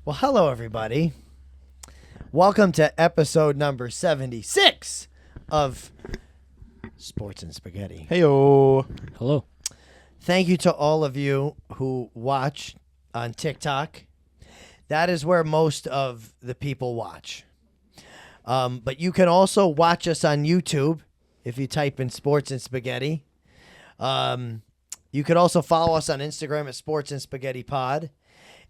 Well, hello, everybody. Welcome to episode number 76 of Sports and Spaghetti. Heyo. Hello. Thank you to all of you who watch on TikTok. That is where most of the people watch. But you can also watch us on YouTube if you type in Sports and Spaghetti. You could also follow us on Instagram at Sports and Spaghetti Pod.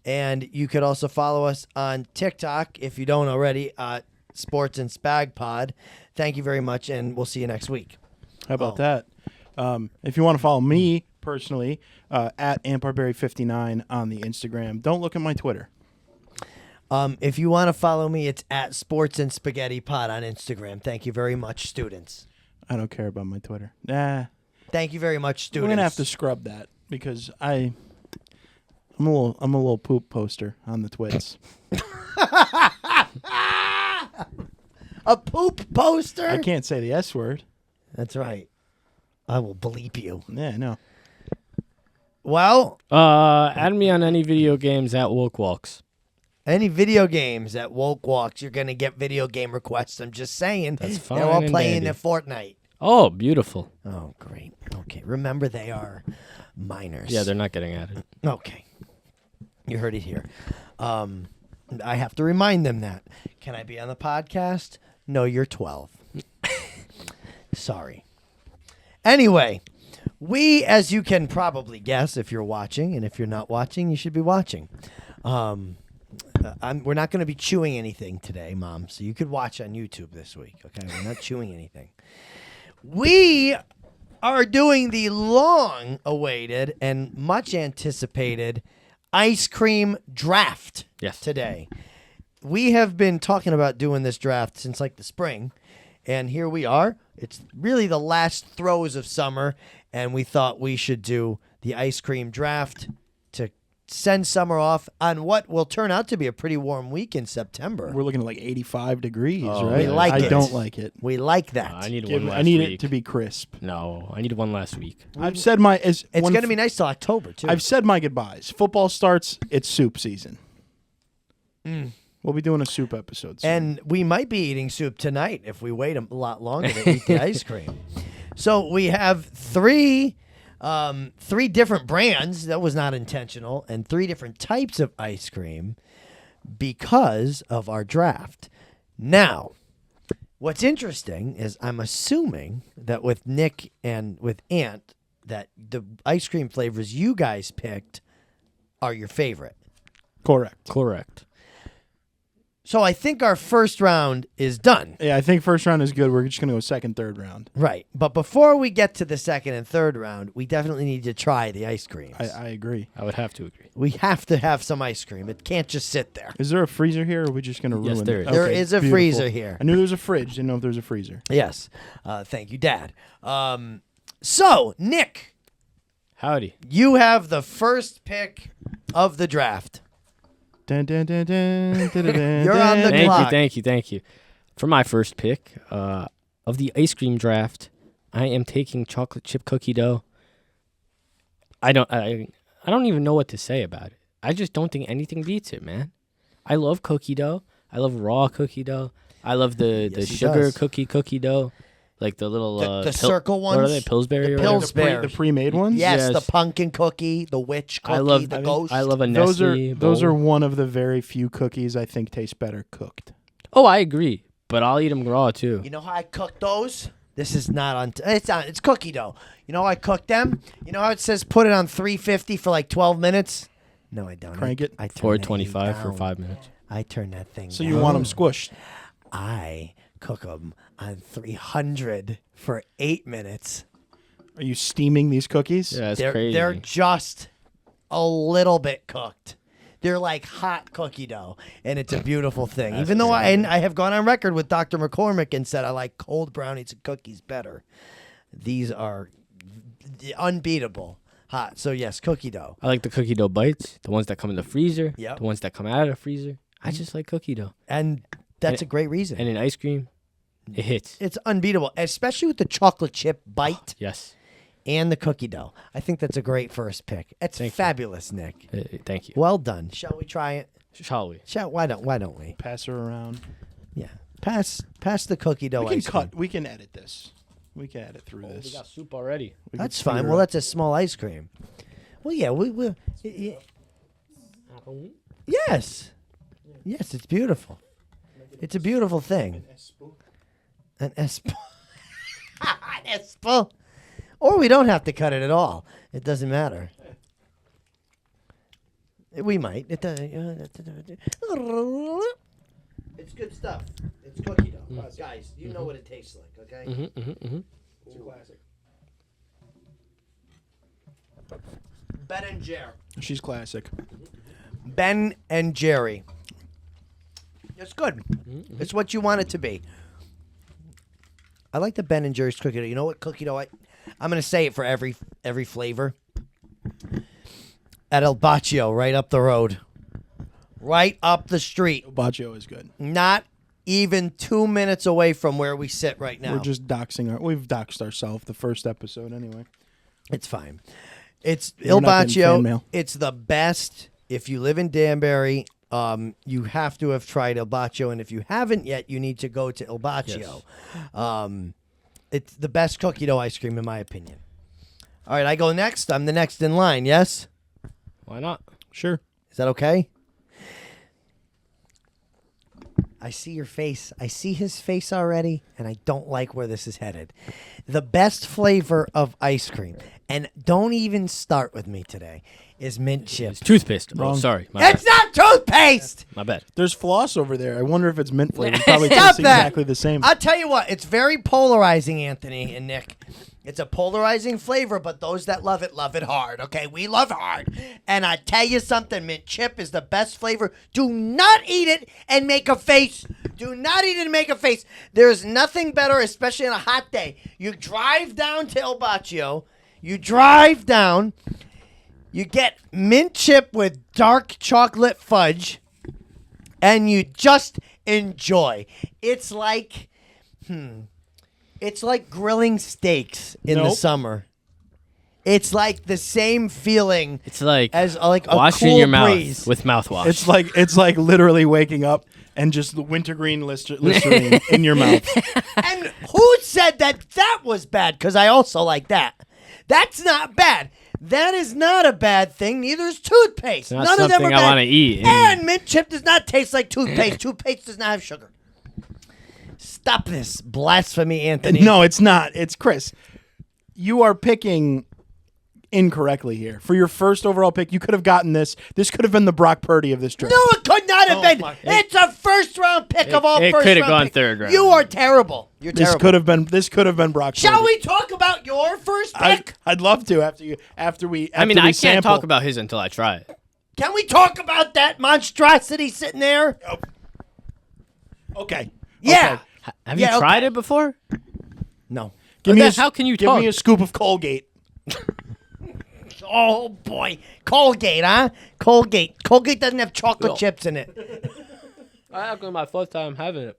And you could also follow us on TikTok, if you don't already, at Sports and Spag Pod. Thank you very much, and we'll see you next week. How about that? If you want to follow me personally, at AmpBarberry59 on the Instagram. Don't look at my Twitter. If you want to follow me, it's at Sports and Spaghetti Pod on Instagram. Thank you very much, students. I don't care about my Twitter. Nah. Thank you very much, students. We're gonna have to scrub that because I'm a little poop poster on the twits. A poop poster? I can't say the S word. That's right. I will bleep you. Yeah, no. Well, Add me on any video games at Woke Walks. any video games at Woke Walks, you're going to get video game requests. I'm just saying. That's fine They're all and playing dandy. at Fortnite. Oh, beautiful. Oh, great. Okay. Remember, they are minors. Yeah, they're not getting at it. Okay. You heard it here. I have to remind them that. Can I be on the podcast? No, you're 12. Sorry. Anyway, we, as you can probably guess if you're watching, and if you're not watching, you should be watching. We're not going to be chewing anything today, Mom, so you could watch on YouTube this week, okay? We're not chewing anything. We are doing the long-awaited and much-anticipated ice cream draft today. We have been talking about doing this draft since like the spring, and here we are. It's really the last throes of summer, and we thought we should do the ice cream draft to send summer off on what will turn out to be a pretty warm week in September. We're looking at like 85 degrees, Oh, right? we like I it. don't like it. We like that. I need one last I need week. it to be crisp. No, I need one last week. I've said my. It's going to be nice till October, too. I've said my goodbyes. Football starts. It's soup season. We'll be doing a soup episode soon. And we might be eating soup tonight if we wait a lot longer to eat the ice cream. So we have three different brands. That was not intentional. And 3 different types of ice cream because of our draft. Now, what's interesting is I'm assuming that with Nick and with Ant, that the ice cream flavors you guys picked are your favorite. Correct. So I think our first round is done. Yeah, I think first round is good. We're just going to go second, third round. Right. But before we get to the second and third round, we definitely need to try the ice creams. I agree. I would have to agree. We have to have some ice cream. It can't just sit there. Is there a freezer here, or are we just going to ruin Yes, there it? is. There Okay, is a beautiful. freezer here. I knew there was a fridge. Didn't know if there was a freezer. Yes. Thank you, Dad. So, Nick, Howdy. you have the first pick of the draft. Dun, dun, dun, dun, dun, dun, dun, You're on the dun. clock. Thank you. For my first pick of the ice cream draft, I am taking chocolate chip cookie dough. I don't even know what to say about it. I just don't think anything beats it, man. I love cookie dough. I love raw cookie dough. I love the Yes, he sugar does. cookie dough, like the little The circle ones? What are they? Pillsbury. The or whatever? Pillsbury. The pre-made ones? Yes, Yes. the pumpkin cookie, the witch cookie, I love the ghost. I love a Those Nestle. are bowl. one of the very few cookies I think taste better cooked. Oh, I agree, but I'll eat them raw too. You know how I cook those? This is not on. It's cookie dough. You know how I cook them? You know how it says put it on 350 for like 12 minutes? No, I don't. Crank it. I turn that 425 thing for down. 5 minutes. I turn that thing. So down. you want them squished. I cook them on 300 for 8 minutes. Are you steaming these cookies? Yeah, that's They're crazy. just a little bit cooked. They're like hot cookie dough, and it's a beautiful thing. That's Even though crazy. I have gone on record with Dr. McCormick and said I like cold brownies and cookies better. These are unbeatable hot. So yes, cookie dough. I like the cookie dough bites, the ones that come in the freezer, Yep. the ones that come out of the freezer. I just like cookie dough. And that's a great reason. And in ice cream, it hits. It's unbeatable, especially with the chocolate chip bite Yes. and the cookie dough. I think that's a great first pick. It's Thank you. fabulous, Nick. Thank you. Well done. Shall we try it? Shall we? Why don't we? Pass her around. Yeah. Pass the cookie dough We can ice cream. cut. We can edit this. We can edit through We this. got soup already. We can That's speed fine. her Well, up. that's a small ice cream. Well, yeah, we yes. Yes, it's beautiful. It's a beautiful thing. An espo. An espo. Or we don't have to cut it at all. It doesn't matter. We might. It does. It's good stuff. It's cookie dough. Guys, you know what it tastes like, okay? It's a classic. Ben and Jerry. She's classic. Ben and Jerry. It's good. It's what you want it to be. I like the Ben and Jerry's cookie dough. You know what cookie dough? I'm going to say it for every flavor. At El Baccio, right up the road. Right up the street. Baccio is good. Not even 2 minutes away from where we sit right now. We're just doxing we've doxed ourselves the first episode anyway. It's fine. It's You're Il not getting fan Baccio. mail. It's the best. If you live in Danbury, you have to have tried Il Baccio, and if you haven't yet, you need to go to Il Baccio. It's the best cookie dough ice cream, in my opinion. All right, I go next. I'm the next in line, yes? Why not? Sure. Is that okay? I see your face. I see his face already, and I don't like where this is headed. The best flavor of ice cream, and don't even start with me today, is mint chip. It's toothpaste. Wrong. Oh, sorry. My It's not toothpaste! My bad. There's floss over there. I wonder if it's mint flavor. It probably Stop tastes that. exactly the same. I'll tell you what, it's very polarizing, Anthony and Nick. It's a polarizing flavor, but those that love it hard, okay? We love hard. And I tell you something, mint chip is the best flavor. Do not eat it and make a face. Do not eat it and make a face. There's nothing better, especially on a hot day. You drive down to El Baccio. You drive down. You get mint chip with dark chocolate fudge. And you just enjoy. It's like... It's like grilling steaks in the Nope. summer. It's like the same feeling It's like as like a washing cool your mouth breeze. with mouthwash. It's like literally waking up and just the wintergreen Listerine in your mouth. And who said that was bad? Because I also like that. That's not bad. That is not a bad thing. Neither is toothpaste. It's not None of them are something I bad. want to eat. And mint chip does not taste like toothpaste. Toothpaste does not have sugar. Stop this blasphemy, Anthony. No, it's not. It's Chris. You are picking incorrectly here. For your first overall pick, you could have gotten this. This could have been the Brock Purdy of this draft. No, it could not have Oh, been. my- It's a first-round pick of all it first could have round gone picks. third round. You are terrible. You're This terrible. could have been Brock Shall Purdy. we talk about your first pick? I'd love to after we I can't sample. talk about his until I try it. Can we talk about that monstrosity sitting there? Okay. Yeah. Okay. Have Yeah, you tried okay. it before? No. Give me Then how can you give talk? me a scoop of Colgate. Oh boy, Colgate, huh? Colgate. Colgate doesn't have chocolate No. chips in it. I actually my first time having it.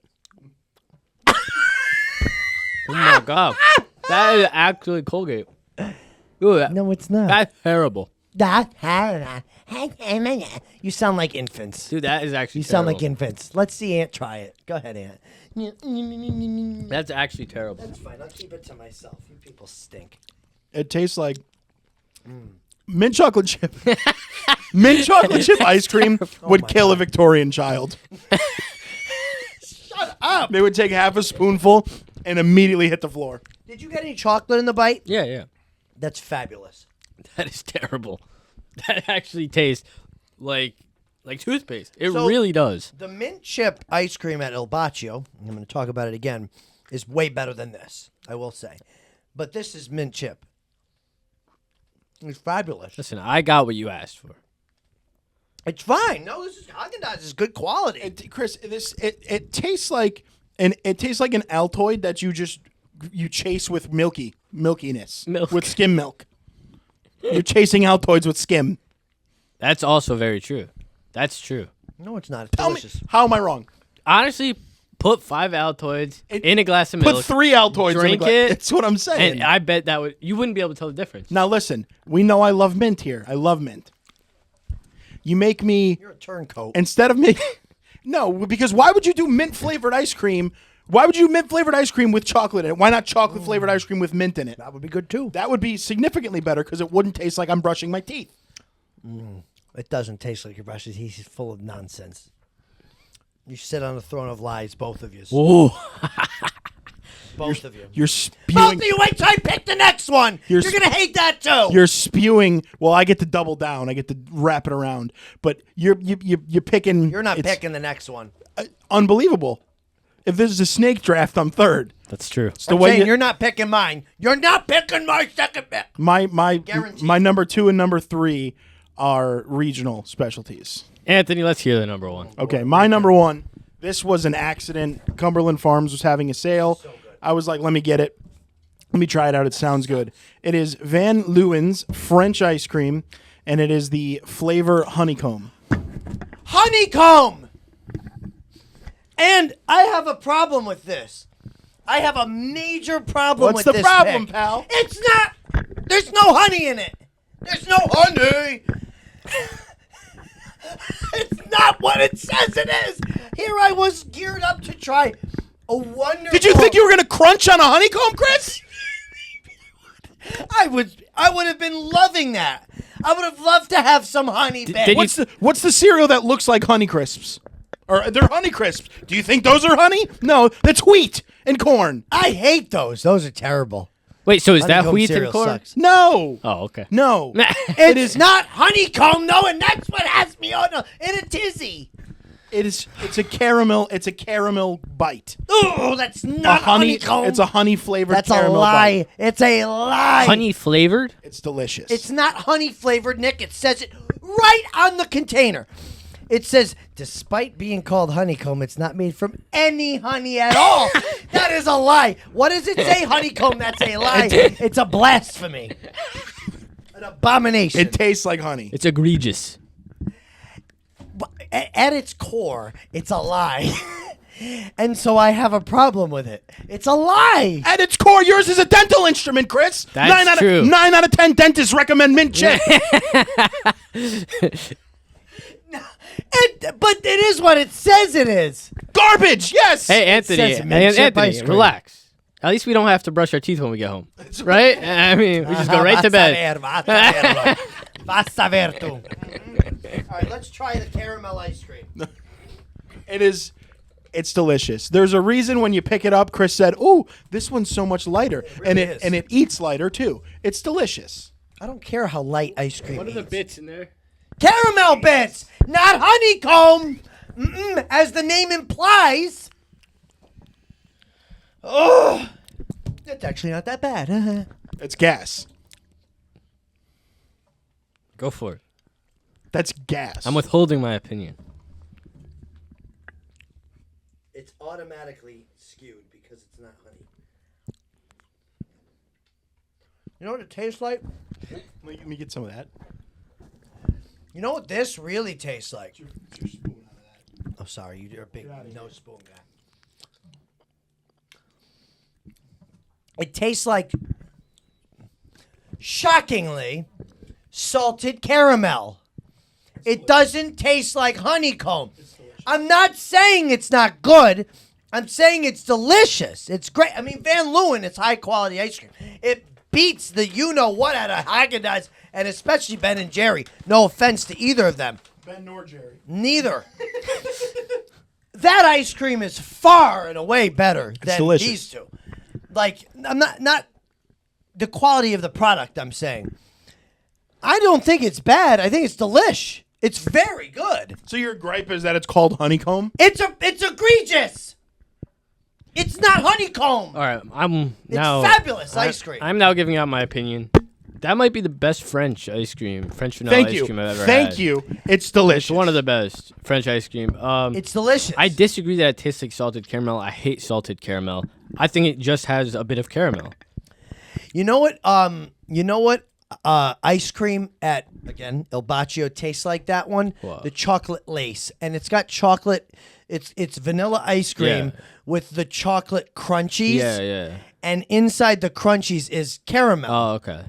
Oh my god, that is actually Colgate. Ooh, No, it's not. that's terrible, You sound like infants. dude. That is actually. You sound like terrible. infants. Let's see Aunt try it. Go ahead, Aunt. That's actually terrible. That's fine. I'll keep it to myself. You people stink. It tastes like mint chocolate chip. Mint chocolate chip ice cream would my kill a God. Victorian child. Shut up. They would take half a spoonful and immediately hit the floor. Did you get any chocolate in the bite? Yeah. That's fabulous. That is terrible. That actually tastes like toothpaste. It So- really does. The mint chip ice cream at Il Baccio, I'm going to talk about it again, is way better than this, I will say. But this is mint chip. It's fabulous. Listen, I got what you asked for. It's fine. No, this is Haagen-Dazs is good quality. Chris, it tastes like an Altoid that you chase with milkiness Milk. with skim milk. You're chasing Altoids with skim. That's also very true. That's true. No, it's not. It's Tell me, delicious. how am I wrong? Honestly, put 5 Altoids in a glass of Put milk. 3 Altoids in a drink glass. it, That's what I'm saying. And I bet you wouldn't be able to tell the difference. Now listen, we know I love mint here. I love mint. You make me You're a turncoat. instead of me. No, because why would you do mint flavored ice cream? Why would you do mint flavored ice cream with chocolate in it? Why not chocolate flavored ice cream with mint in it? That would be good too. That would be significantly better because it wouldn't taste like I'm brushing my teeth. It doesn't taste like your brushing. He's full of nonsense. You sit on a throne of lies, both of you. Ooh. Both of you. You're Both spewing. of you. Wait till I pick the next one. You're gonna hate that too. You're spewing. Well, I get to double down. I get to wrap it around. But you're picking. You're not it's picking the next one. Unbelievable. If this is a snake draft, I'm third. That's true. It's the I'm way saying you- you're not picking mine. You're not picking my second pick. my Guaranteed. my number 2 and number 3 are regional specialties. Anthony, let's hear the number one. Okay, my number 1. This was an accident. Cumberland Farms was having a sale. I was like, let me get it. Let me try it out. It sounds good. It is Van Leeuwen's French ice cream, and it is the flavor honeycomb. Honeycomb. And I have a problem with this. I have a major problem What's with the this problem, pick. pal? It's not. There's no honey in it. There's no honey. It's not what it says it is. Here I was geared up to try a wonderful. Did you think you were going to crunch on a honeycomb, Chris? I would have been loving that. I would have loved to have some honey bits. did you- What's the cereal that looks like Honey Crisps? Or they're Honey Crisps. Do you think those are honey? No, that's wheat and corn. I hate those. Those are terrible. Wait, so is that Honeycomb wheat and cereal corn? sucks. No. Oh, okay. No. It is not honeycomb though, and that's what has me on in a tizzy. It's a caramel. It's a caramel bite. Oh, that's not honeycomb. It's a honey flavored That's a caramel lie. bite. It's a lie. Honey flavored? It's delicious. It's not honey flavored, Nick. It says it right on the container. It says, despite being called honeycomb, it's not made from any honey at all. That is a lie. What does it say? Honeycomb. That's a lie. It's a blasphemy. An abomination. It tastes like honey. It's egregious. At its core, it's a lie. And so I have a problem with it. It's a lie. At its core, yours is a dental instrument, Chris. That's true. 9 out of 10 dentists recommend mint chip. But it is what it says it is. Garbage. Yes. Hey, Anthony. says mint chip ice Anthony, cream. relax. At least we don't have to brush our teeth when we get home. Right? I mean, we just go right to bed. Vas a ver tú. All right, let's try the caramel ice cream. It's delicious. There's a reason when you pick it up, Chris said, "Ooh, this one's so much lighter," really is. and it eats lighter too. It's delicious. I don't care how light ice cream is. bits in there? Caramel bits, not honeycomb, as the name implies. Oh, that's actually not that bad. It's gas. Go for it. That's gas. I'm withholding my opinion. It's automatically skewed because it's not honey. You know what it tastes like? Let me get some of that. You know what this really tastes like? Oh, sorry, you're a big no spoon guy. It tastes like, shockingly, salted caramel. It doesn't taste like honeycomb. I'm not saying it's not good. I'm saying it's delicious. It's great. I mean, Van Leeuwen, it's high quality ice cream. It beats the you-know-what out of Haagen-Dazs, and especially Ben and Jerry. No offense to either of them. Ben nor Jerry. Neither. That ice cream is far and away better than delicious. these two. Like, I'm not the quality of the product, I'm saying. I don't think it's bad. I think it's delish. It's very good. So your gripe is that it's called honeycomb? It's egregious. It's not honeycomb. All right, I'm It's now fabulous ice cream. I'm now giving out my opinion. That might be the best French ice cream, French vanilla ice cream I've ever had. Thank you. It's delicious. It's one of the best French ice cream. It's delicious. I disagree that it tastes like salted caramel. I hate salted caramel. I think it just has a bit of caramel. You know what? Ice cream at again Il Bacio tastes like that one. What? The chocolate lace, and it's got chocolate. It's vanilla ice cream Yeah. with the chocolate crunchies. Yeah. And inside the crunchies is caramel. Oh, okay.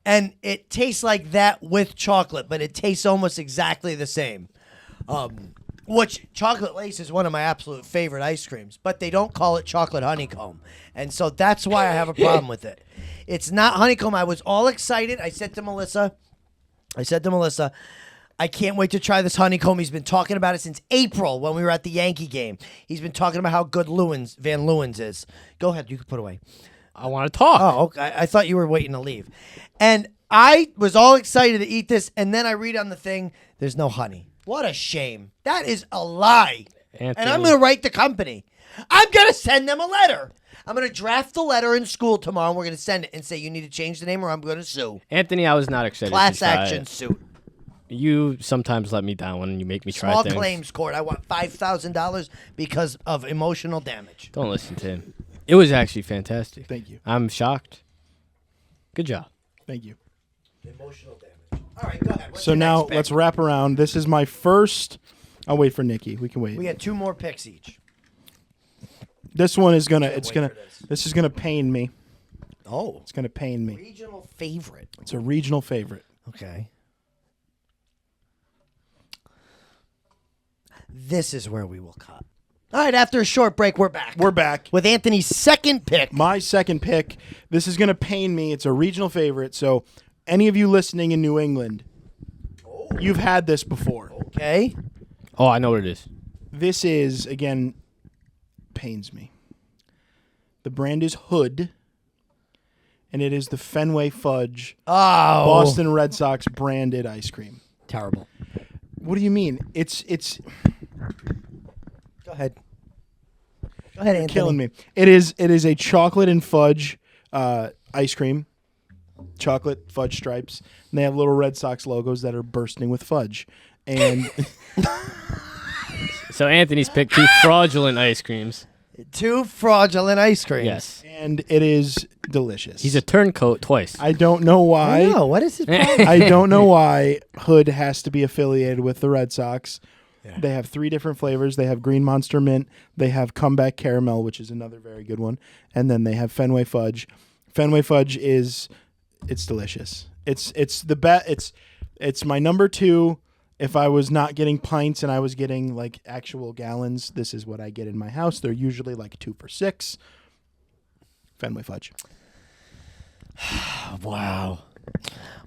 And it tastes like that with chocolate, but it tastes almost exactly the same. Which chocolate lace is one of my absolute favorite ice creams, but they don't call it chocolate honeycomb. And so that's why I have a problem with it. It's not honeycomb. I was all excited. I said to Melissa, I can't wait to try this honeycomb. He's been talking about it since April when we were at the Yankee game. He's been talking about how good Van Leeuwen's is. Go ahead. You can put away. I want to talk. Oh, okay. I thought you were waiting to leave. And I was all excited to eat this, and then I read on the thing, there's no honey. What a shame. That is a lie. Anthony. And I'm going to write the company. I'm going to send them a letter. I'm going to draft the letter in school tomorrow, and we're going to send it and say you need to change the name or I'm going to sue. Anthony, I was not excited. Class to try action it. suit. You sometimes let me down when you make me try Small things. claims court. I want $5,000 because of emotional damage. Don't listen to him. It was actually fantastic. Thank you. I'm shocked. Good job. Thank you. Emotional damage. All right, go ahead. What's So your now next pick? let's wrap around. This is my first. I'll wait for Nikki. We can wait. We got 2 more picks each. This one is gonna. Can't It's wait gonna. for this. This is gonna pain me. Oh, It's gonna pain me. regional favorite. It's a regional favorite. Okay. This is where we will cut. All right, after a short break, we're back. We're back. With Anthony's second pick. My second pick. This is gonna pain me. It's a regional favorite. So, any of you listening in New England, you've had this before. Okay. Oh, I know what it is. This is again pains me. The brand is Hood, and it is the Fenway Fudge Oh. Boston Red Sox branded ice cream. Terrible. What do you mean? It's Go ahead. Go ahead, Anthony. killing me. It is a chocolate and fudge ice cream. Chocolate fudge stripes. And they have little Red Sox logos that are bursting with fudge. And So Anthony's picked 2 fraudulent ice creams. 2 fraudulent ice creams. Yes. and it is delicious. He's a turncoat twice. I don't know why. No, what is his problem? I don't know why Hood has to be affiliated with the Red Sox. Yeah. They have 3 different flavors. They have Green Monster Mint. They have Comeback Caramel, which is another very good one. And then they have Fenway Fudge. Fenway Fudge it's delicious. It's the best. It's my number 2. If I was not getting pints and I was getting like actual gallons, this is what I get in my house. They're usually like 2 for $6. Fenway Fudge. Wow.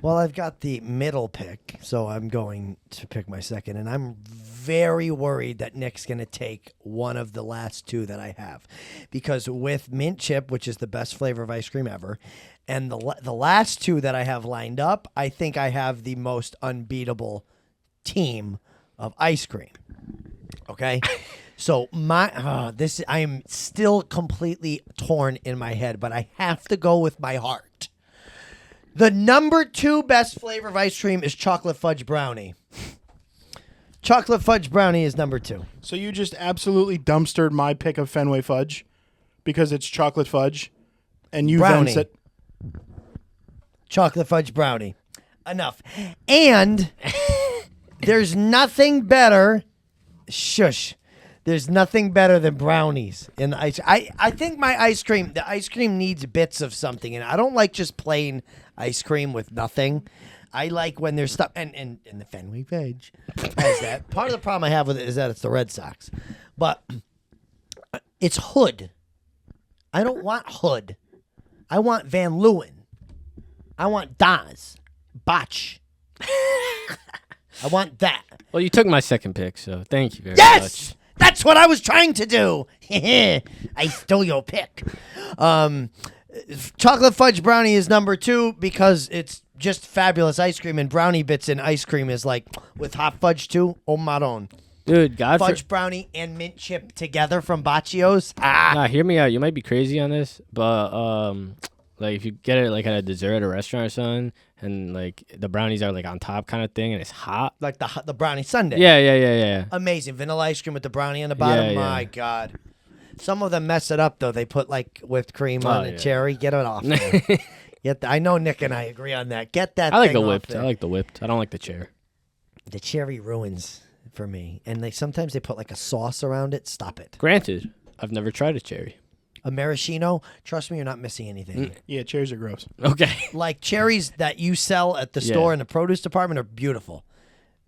Well, I've got the middle pick, so I'm going to pick my second, and I'm very worried that Nick's going to take one of the last 2 that I have, because with mint chip, which is the best flavor of ice cream ever, and the last 2 that I have lined up, I think I have the most unbeatable team of ice cream. Okay? So I am still completely torn in my head, but I have to go with my heart. The number 2 best flavor of ice cream is chocolate fudge brownie. Chocolate fudge brownie is number 2. So you just absolutely dumpstered my pick of Fenway Fudge because it's chocolate fudge, and you Brownie. then said Chocolate fudge brownie. Enough. And there's nothing better. Shush. There's nothing better than brownies in the ice. I think the ice cream needs bits of something, and I don't like just plain ice cream with nothing. I like when there's stuff, and the Fenway Fudge has that. Part of the problem I have with it is that it's the Red Sox, but it's Hood. I don't want Hood. I want Van Leeuwen. I want Dunce. Botch. I want that. Well, you took my second pick, so thank you very Yes! much. That's what I was trying to do. I stole your pick. Chocolate fudge brownie is number 2 because it's just fabulous ice cream, and brownie bits in ice cream is like with hot fudge too. Oh my own. Dude, Fudge brownie and mint chip together from Baccios. Ah. Nah, hear me out. You might be crazy on this, but like if you get it like at a dessert at a restaurant or something, and like the brownies are like on top kind of thing, and it's hot. Like the brownie sundae. Yeah. Amazing. Vanilla ice cream with the brownie on the bottom. Yeah. My God. Some of them mess it up, though. They put like whipped cream on it, cherry. Get it off there. I know Nick and I agree on that. Get that I like thing the off whipped. there. I like the whipped. I don't like the chair. The cherry ruins for me. And sometimes they put like a sauce around it. Stop it. Granted, I've never tried a cherry. a maraschino, trust me, you're not missing anything. Yeah, cherries are gross. Okay. Like cherries that you sell at the store in the produce department are beautiful.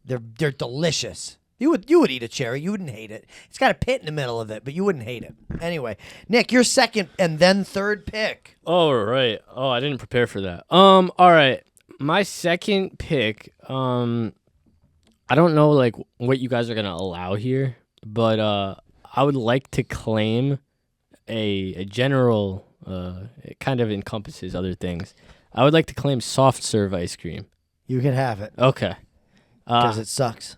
They're delicious. You would eat a cherry. You wouldn't hate it. It's got a pit in the middle of it, but you wouldn't hate it. Anyway, Nick, your second and then third pick. Oh, right. Oh, I didn't prepare for that. All right. My second pick, I don't know like what you guys are gonna allow here, but I would like to claim a general. It kind of encompasses other things. I would like to claim soft serve ice cream. You can have it Okay. because it sucks.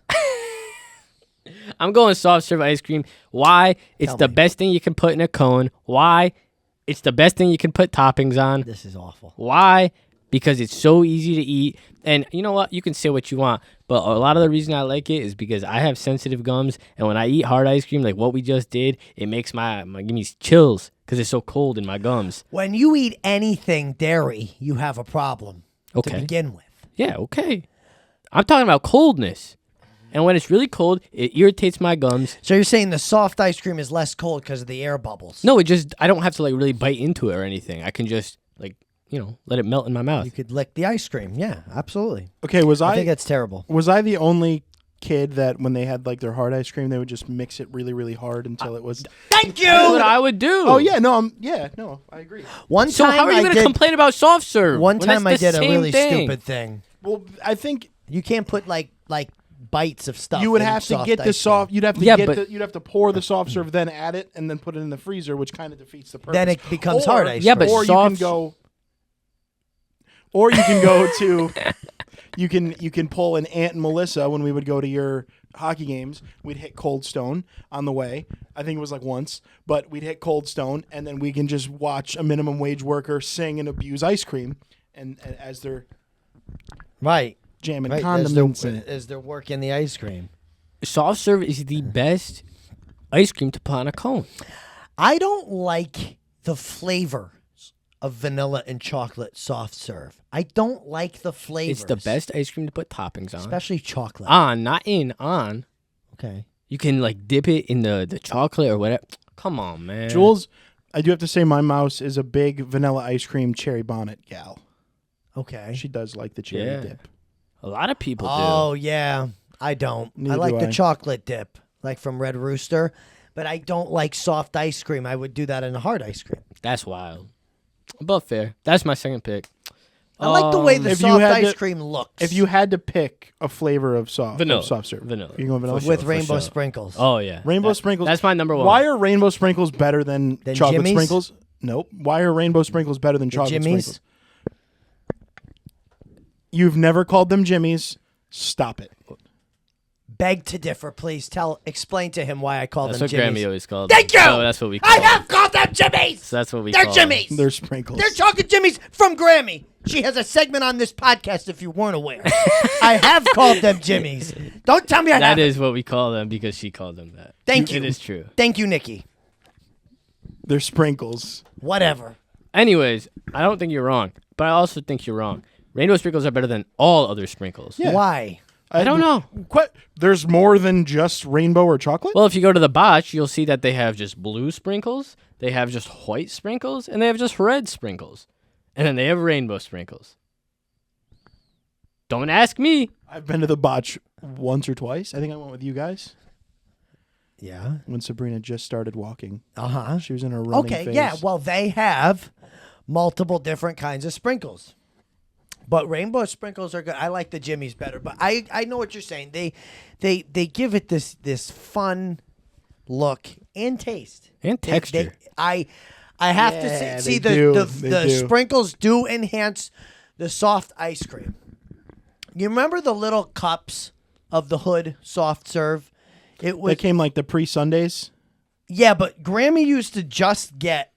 I'm going soft serve ice cream. Why? It's Tell the me. best thing you can put in a cone. Why? It's the best thing you can put toppings on. This is awful. Why? Because it's so easy to eat. And you know what? You can say what you want. But a lot of the reason I like it is because I have sensitive gums. And when I eat hard ice cream, like what we just did, it makes my give me chills because it's so cold in my gums. When you eat anything dairy, you have a problem to Okay. begin with. Yeah, okay. I'm talking about coldness. And when it's really cold, it irritates my gums. So you're saying the soft ice cream is less cold because of the air bubbles? No, I don't have to like really bite into it or anything. I can just like, let it melt in my mouth. You could lick the ice cream. Yeah, absolutely. Okay, I think that's terrible. was I the only kid that when they had like their hard ice cream, they would just mix it really, really hard until it was? Thank you. That's what I would do. Oh yeah, no, I agree. One So time how are you I going to did. complain about soft serve? One when time I that's the did a same really thing? stupid thing. Well, I think You can't put like bites of stuff. you would in have to soft get the ice soft. cream. You'd have to Yeah, get but- you'd have to pour the soft serve, then add it, and then put it in the freezer, which kind of defeats the purpose. Then it becomes Or- hard ice Yeah, cream. but or soft- you can go. Or you can go to. You can pull an Aunt and Melissa when we would go to your hockey games. We'd hit Cold Stone on the way. I think it was like once, but we'd hit Cold Stone, and then we can just watch a minimum wage worker sing and abuse ice cream, and as they're Right. jamming Right. condiments in it. As they're working the ice cream. Soft serve is the best ice cream to put on a cone. I don't like the flavors of vanilla and chocolate soft serve. I don't like the flavors. It's the best ice cream to put toppings on. Especially chocolate. On, not in, on. Okay. You can like dip it in the chocolate or whatever. Come on, man. Jules, I do have to say my mouse is a big vanilla ice cream cherry bonnet gal. Okay. She does like the cherry Yeah. dip. A lot of people Oh, yeah. I don't. Neither I like do the I. chocolate dip, like from Red Rooster, but I don't like soft ice cream. I would do that in a hard ice cream. do. That's wild. But fair. That's my second pick. I like the way the If you soft had ice to- cream looks. If you had to pick a flavor of Vanilla. soft serve, Vanilla. you're going vanilla. For with sure, rainbow for sure. sprinkles. Oh, yeah. Rainbow sprinkles. That's my number one. Why are rainbow sprinkles better than Than chocolate Jimmy's? sprinkles? Nope. Why are rainbow sprinkles better than chocolate Jimmy's? sprinkles? You've never called them Jimmy's. Stop it. Beg to differ, please. Explain to him why I call That's them what Jimmy's. Grammy always called Thank them. you! So that's what we call I them. have called them Jimmy's! So that's what we They're call them. Jimmy's! They're sprinkles. They're chocolate Jimmy's from Grammy. She has a segment on this podcast if you weren't aware. I have called them Jimmy's. Don't tell me I That haven't. is what we call them because she called them that. Thank you. It is true. Thank you, Nikki. They're sprinkles. Whatever. Anyways, I don't think you're wrong, but I also think you're wrong. Rainbow sprinkles are better than all other sprinkles. Yeah. Why? I don't know. There's more than just rainbow or chocolate? Well, if you go to the botch, you'll see that they have just blue sprinkles, they have just white sprinkles, and they have just red sprinkles. And then they have rainbow sprinkles. Don't ask me. I've been to the botch once or twice. I think I went with you guys Yeah. when Sabrina just started walking. Uh-huh. She was in her running Okay, phase. yeah. Well, they have multiple different kinds of sprinkles. But rainbow sprinkles are good. I like the Jimmy's better, but I know what you're saying. They give it this fun look and taste And They- texture. I have to Yeah, see they the do. the They do. sprinkles do enhance the soft ice cream. You remember the little cups of the Hood soft serve? It was That came like the pre-Sundays. yeah, but Grammy used to just get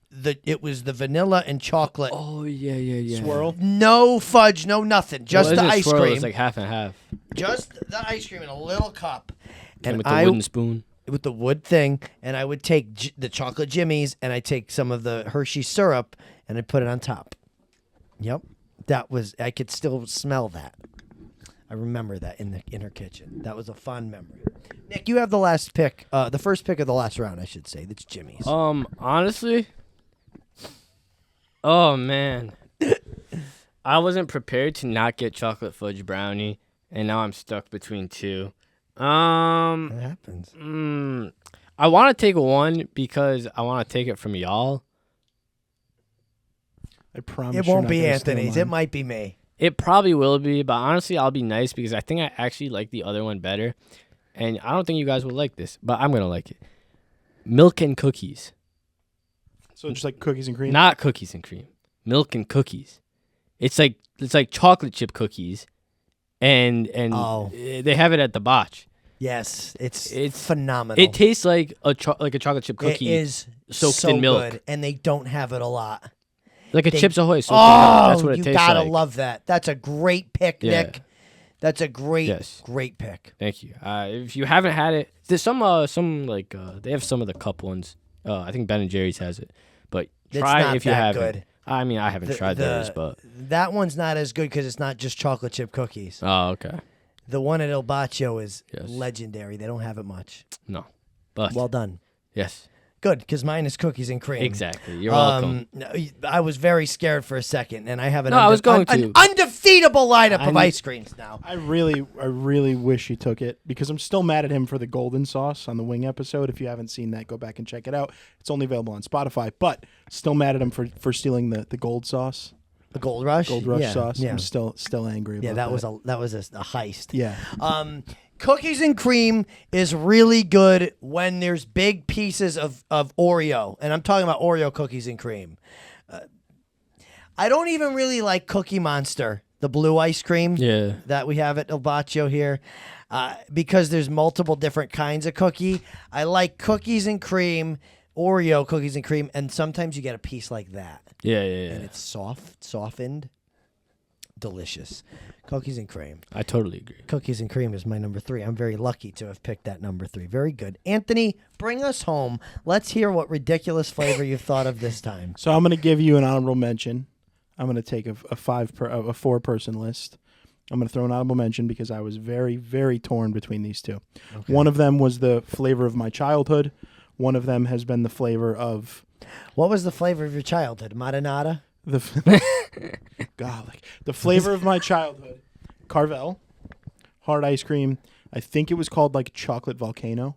it was the vanilla and chocolate. Oh, yeah. Swirl. No fudge, no nothing. Just the ice cream. It's like half and half. Just the ice cream in a little cup. And with the I wooden spoon. with the wood thing, and I would take the chocolate Jimmy's, and I take some of the Hershey syrup, and I put it on top. Yep, that was. I could still smell that. I remember that in her kitchen. That was a fond memory. Nick, you have the last pick, the first pick of the last round, I should say. That's Jimmy's. Honestly, Oh man, I wasn't prepared to not get chocolate fudge brownie, and now I'm stuck between two. That happens. I want to take one because I want to take it from y'all. I promise It you're won't not be gonna steal Anthony's. mine. It might be me. It probably will be, but honestly, I'll be nice because I think I actually like the other one better, and I don't think you guys will like this, but I'm gonna like it. Milk and cookies, So just like cookies and cream. not cookies and cream. Milk and cookies. It's like chocolate chip cookies, and Oh. they have it at the botch. Yes, it's It's- phenomenal. It tastes like a chocolate chip It cookie, is soaked so in milk. good, and they don't have it a lot. like a They- Chips Ahoy soaked in milk. That's what it you tastes gotta like. love that. That's a great pick, Yeah. Nick. That's a great, Yes. great pick. Thank you. If you haven't had it, there's some like they have some of the cup ones. I think Ben and Jerry's has it, but It's try not it if you that haven't. good. I mean, I haven't tried theirs, but that one's not as good because it's not just chocolate chip cookies. oh, okay, The one at El Baccio is Yes. legendary. They don't have it much. no, but Well done. yes, Good, because mine is cookies and cream. exactly. You're welcome. No, I was very scared for a second, and I have an, No, I was going an to. undefeatable lineup of I- ice creams now. I really wish he took it because I'm still mad at him for the golden sauce on the wing episode. If you haven't seen that, go back and check it out. It's only available on Spotify, but still mad at him for stealing the gold sauce, The Gold Rush? gold rush Yeah, sauce. Yeah, I'm still angry about yeah that. that was a heist. Yeah. Cookies and cream is really good when there's big pieces of Oreo, and I'm talking about Oreo cookies and cream. I don't even really like Cookie Monster, the blue ice cream Yeah, that we have at El Baccio here, because there's multiple different kinds of cookie. I like cookies and cream, Oreo cookies and cream, and sometimes you get a piece like that, yeah. and it's softened, delicious. Cookies and cream. I totally agree. Cookies and cream is my number 3. I'm very lucky to have picked that number 3. Very good. Anthony, bring us home. Let's hear what ridiculous flavor you've thought of this time. So I'm going to give you an honorable mention. I'm going to take a 4-person list. I'm going to throw an honorable mention because I was very, very torn between these two. Okay. One of them was the flavor of my childhood. One of them has been the flavor of What was the flavor of your childhood? Marinara? the the flavor of my childhood. Carvel, hard ice cream. I think it was called like chocolate volcano.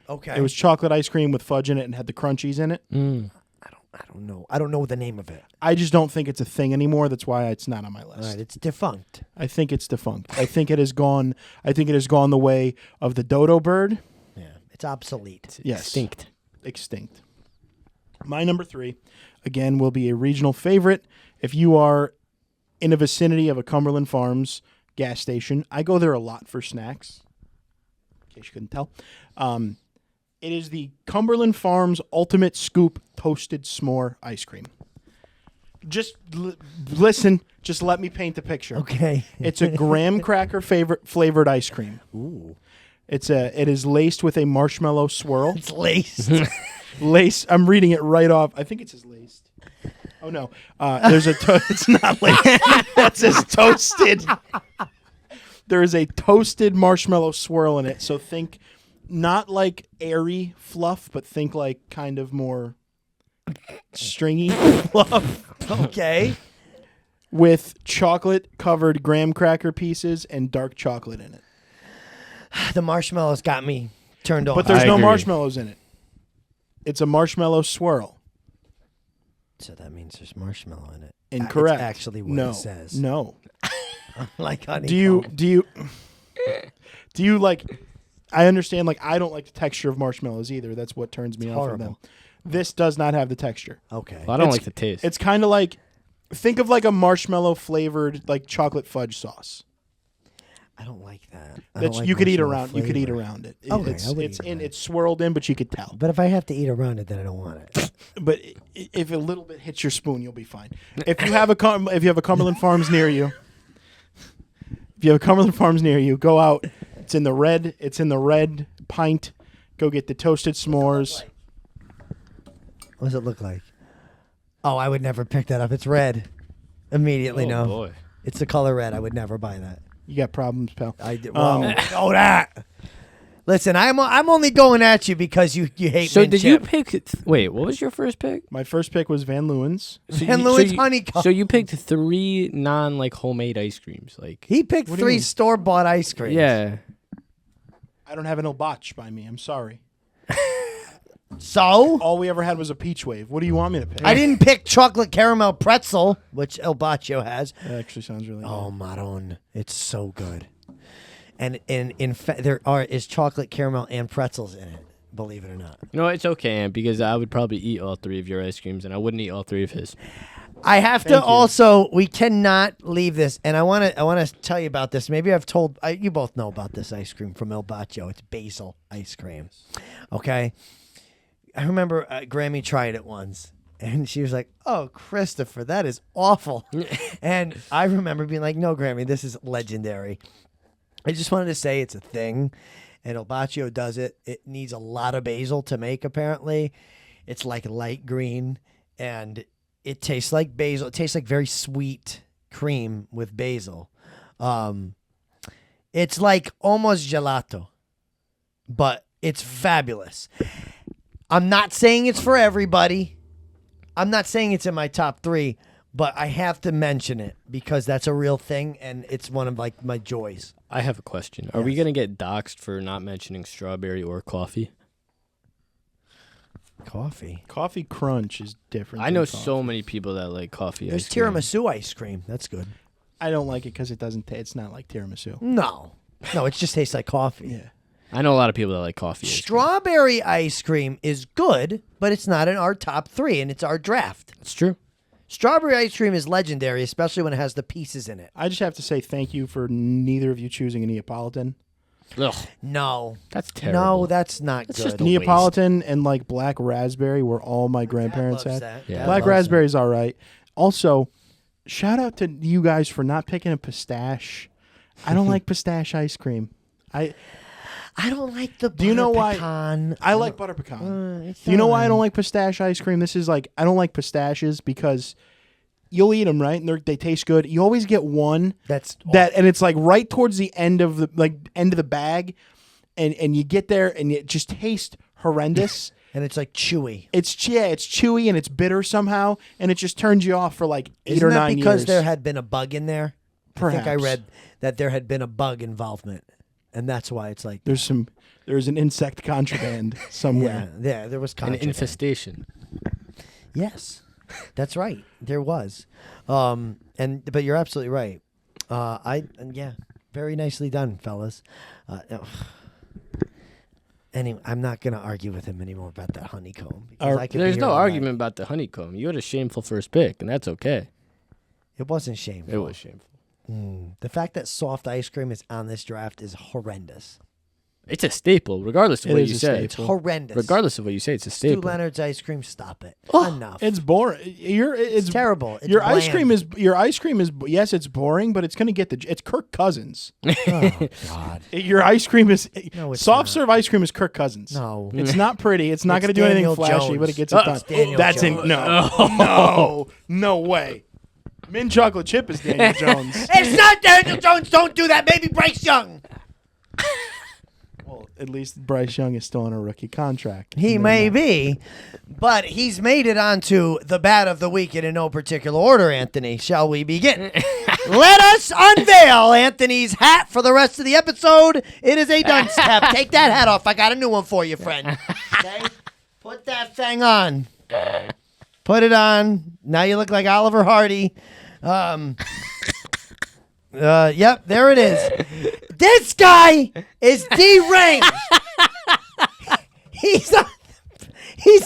Okay. It was chocolate ice cream with fudge in it and had the crunchies in it. I don't know. I don't know the name of it. I just don't think it's a thing anymore. That's why it's not on my list. All right, it's defunct. I think it's defunct. I think it has gone. I think it has gone the way of the dodo bird. Yeah, it's obsolete. Yes, Extinct. My number 3, again, will be a regional favorite. If you are in the vicinity of a Cumberland Farms gas station, I go there a lot for snacks. In case you couldn't tell, it is the Cumberland Farms Ultimate Scoop Toasted S'more Ice Cream. Just listen. Just let me paint the picture. Okay. It's a graham cracker flavored ice cream. Ooh. It is laced with a marshmallow swirl. It's laced. Lace. I'm reading it right off. I think it says laced. Oh no. There's a. It's not laced. That says toasted. There is a toasted marshmallow swirl in it. So think not like airy fluff, but think like kind of more stringy fluff Okay. with chocolate covered graham cracker pieces and dark chocolate in it. The marshmallows got me turned off. But there's I no agree. marshmallows in it. It's a marshmallow swirl. So that means there's marshmallow in it. Incorrect. It's actually what no. it says. No. Like honeycomb. Do you like? I understand. Like I don't like the texture of marshmallows either. That's what turns me off of them. horrible. This does not have the texture. Okay. Well, I don't It's- like the taste. It's kind of like think of like a marshmallow flavored like chocolate fudge sauce. I don't like that. I don't That's like you could eat marshmallow around. You could eat flavor. around it. Okay, it's I would it's eat in around it's swirled in, but you could tell. But if I have to eat around it, then I don't want it. But if a little bit hits your spoon, you'll be fine. If you have a Cumberland Farms near you, go out. It's in the red. It's in the red pint. Go get the toasted s'mores. What does it look like? Oh, I would never pick that up. It's red. Immediately, oh no. boy. It's the color red. I would never buy that. You got problems, pal. I did. Well, know that. Listen, I'm only going at you because you hate So mint did chip. you pick? Wait, what was your first pick? My first pick was Van Leeuwen's. Van Leeuwen's honeycomb. So you picked 3 homemade ice creams, like He picked What do you 3 mean? store-bought ice creams. yeah. I don't have an Ilbach by me. I'm sorry. So All we ever had was a Peach Wave. What do you want me to pick? I didn't pick chocolate caramel pretzel, which El Baccio has. That actually sounds really Oh, Maron, it's so good. And in fact, there is chocolate caramel and pretzels in it. Believe it or not. No, it's okay, Aunt, because I would probably eat all 3 of your ice creams, and I wouldn't eat all 3 of his. I have to Thank you. also. We cannot leave this, and I want to tell you about this. Maybe I've told you both know about this ice cream from El Baccio. It's basil ice cream. Okay, I remember Grammy tried it once, and she was like, "Oh, Christopher, that is awful." And I remember being like, "No, Grammy, this is legendary." I just wanted to say it's a thing, and El Baccio does it. It needs a lot of basil to make. Apparently, it's like light green and. It tastes like basil. It tastes like very sweet cream with basil. It's like almost gelato, but it's fabulous. I'm not saying it's for everybody. I'm not saying it's in my top 3, but I have to mention it because that's a real thing, and it's one of like my joys. I have a question. Are we gonna get doxxed for not mentioning strawberry or coffee? Coffee. Coffee Crunch is different. I than know coffee. so many people that like coffee. There's ice cream. tiramisu ice cream. That's good. I don't like it because it doesn't. It's not like tiramisu. No, it just tastes like coffee. Yeah. I know a lot of people that like coffee. ice cream. Strawberry ice cream is good, but it's not in our top 3, and it's our draft. It's true. Strawberry ice cream is legendary, especially when it has the pieces in it. I just have to say thank you for neither of you choosing a Neapolitan. Ugh, No. that's terrible. No, that's not That's good. just a Neapolitan and like black raspberry were all my grandparents Loves had. that. Yeah. Dad Black loves raspberry is all right. Also, shout out to you guys for not picking a pistache. I don't like pistache ice cream. that. I don't like the Do you know why- pecan. I like butter pecan. It's Do you know why I fine. don't like pistache ice cream? This is like I don't like pistaches because you'll eat them right and they taste good. You always get one That's and it's like right towards the end of the bag, and you get there and it just tastes horrendous. and it's like chewy. It's chewy and it's bitter somehow, and it just turns you off for like 8 Isn't or that 9 because years. there had been a bug in there? I think I Perhaps. read that there had been a bug involvement, and that's why it's like There's an insect contraband somewhere. yeah, there was An contraband. infestation. Yes, that's right. There was, but you're absolutely right. Very nicely done, fellas. Anyway, I'm not gonna argue with him anymore about that honeycomb. Because I could be There's here no all night. argument about the honeycomb. You had a shameful first pick, and that's okay. It wasn't shameful. It was shameful. The fact that soft ice cream is on this draft is horrendous. It's a staple, regardless of It what is you a say. It's staple. horrendous. Regardless of what you say, it's a Stu staple. Leonard's ice cream. Stop it. Oh, Enough. It's boring. It's terrible. It's your ice cream bland. is yes, it's boring, but it's gonna get it's Kirk Cousins. Oh God. Your ice cream is No, it's soft not. serve ice cream is Kirk Cousins. No. It's not pretty. It's not It's going to do anything Daniel flashy, Jones. but it gets it done. It's Daniel That's Jones. no way. Mint chocolate chip is Daniel Jones. It's not Daniel Jones. Don't do that. Maybe Bryce Young. Well, at least Bryce Young is still on a rookie contract. He may be, but he's made it onto the bat of the week in no particular order, Anthony. Shall we begin? Let us unveil Anthony's hat for the rest of the episode. It is a dunce cap. Take that hat off. I got a new one for you, friend. Okay? Put that thing on. Put it on. Now you look like Oliver Hardy. Yep, there it is. This guy is deranged. He's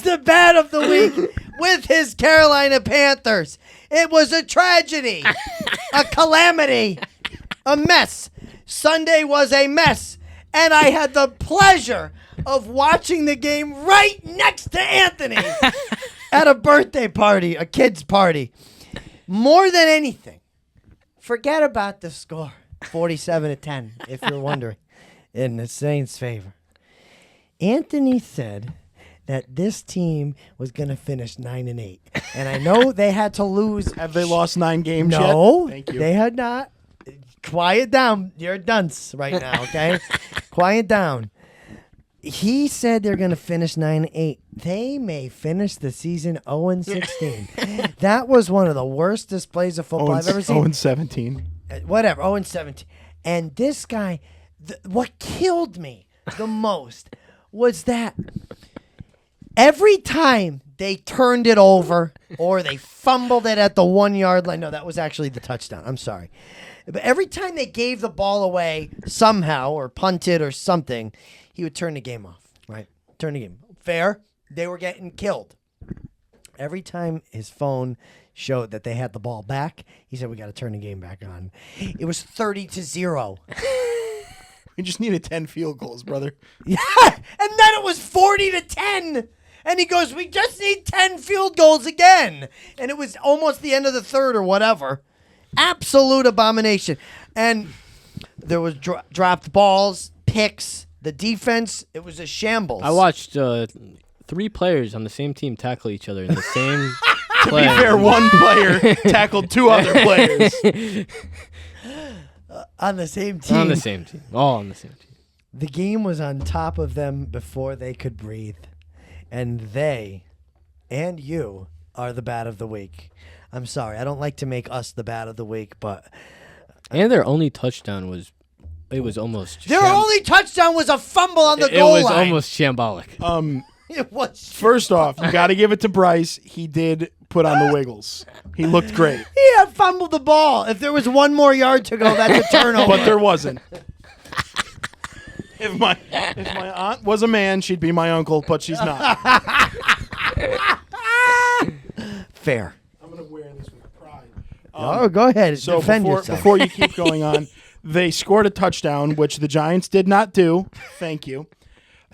the bat of the week with his Carolina Panthers. It was a tragedy, a calamity, a mess. Sunday was a mess, and I had the pleasure of watching the game right next to Anthony at a birthday party, a kid's party. More than anything, forget about the score, 47-10, if you're wondering, in the Saints' favor. Anthony said that this team was going to finish 9-8, and I know they had to lose. Have they lost 9 games No, yet? Thank you. they had not. Quiet down. You're a dunce right now, okay? Quiet down. He said they're going to finish 9-8. They may finish the season 0-16. That was one of the worst displays of football I've ever seen. 0-17. Whatever, 0-17. And this guy, what killed me the most was that every time they turned it over or they fumbled it at the 1 yard line. No, that was actually the touchdown. I'm sorry. But every time they gave the ball away somehow or punted or something, he would turn the game off, right? Turn the game. Fair. They were getting killed. Every time his phone showed that they had the ball back, he said, we got to turn the game back on. It was 30-0. We just needed 10 field goals, brother. Yeah, and then it was 40-10. And he goes, we just need 10 field goals again. And it was almost the end of the third or whatever. Absolute abomination. And there was dropped balls, picks. The defense, it was a shambles. I watched 3 players on the same team tackle each other in the same play. To be fair, one player tackled 2 other players. On the same team. On the same team. All on the same team. The game was on top of them before they could breathe. And they and you are the bad of the week. I'm sorry. I don't like to make us the bad of the week, but... And their only touchdown was... It was almost... Their only touchdown was a fumble on the goal line. It was almost shambolic. It was. First off, you got to give it to Bryce. He did put on the wiggles. He looked great. He had fumbled the ball. If there was 1 more yard to go, that's a turnover. But there wasn't. If my aunt was a man, she'd be my uncle, but she's not. Fair. I'm going to wear this with pride. Go ahead. So defend yourself. before you keep going on, they scored a touchdown, which the Giants did not do. Thank you.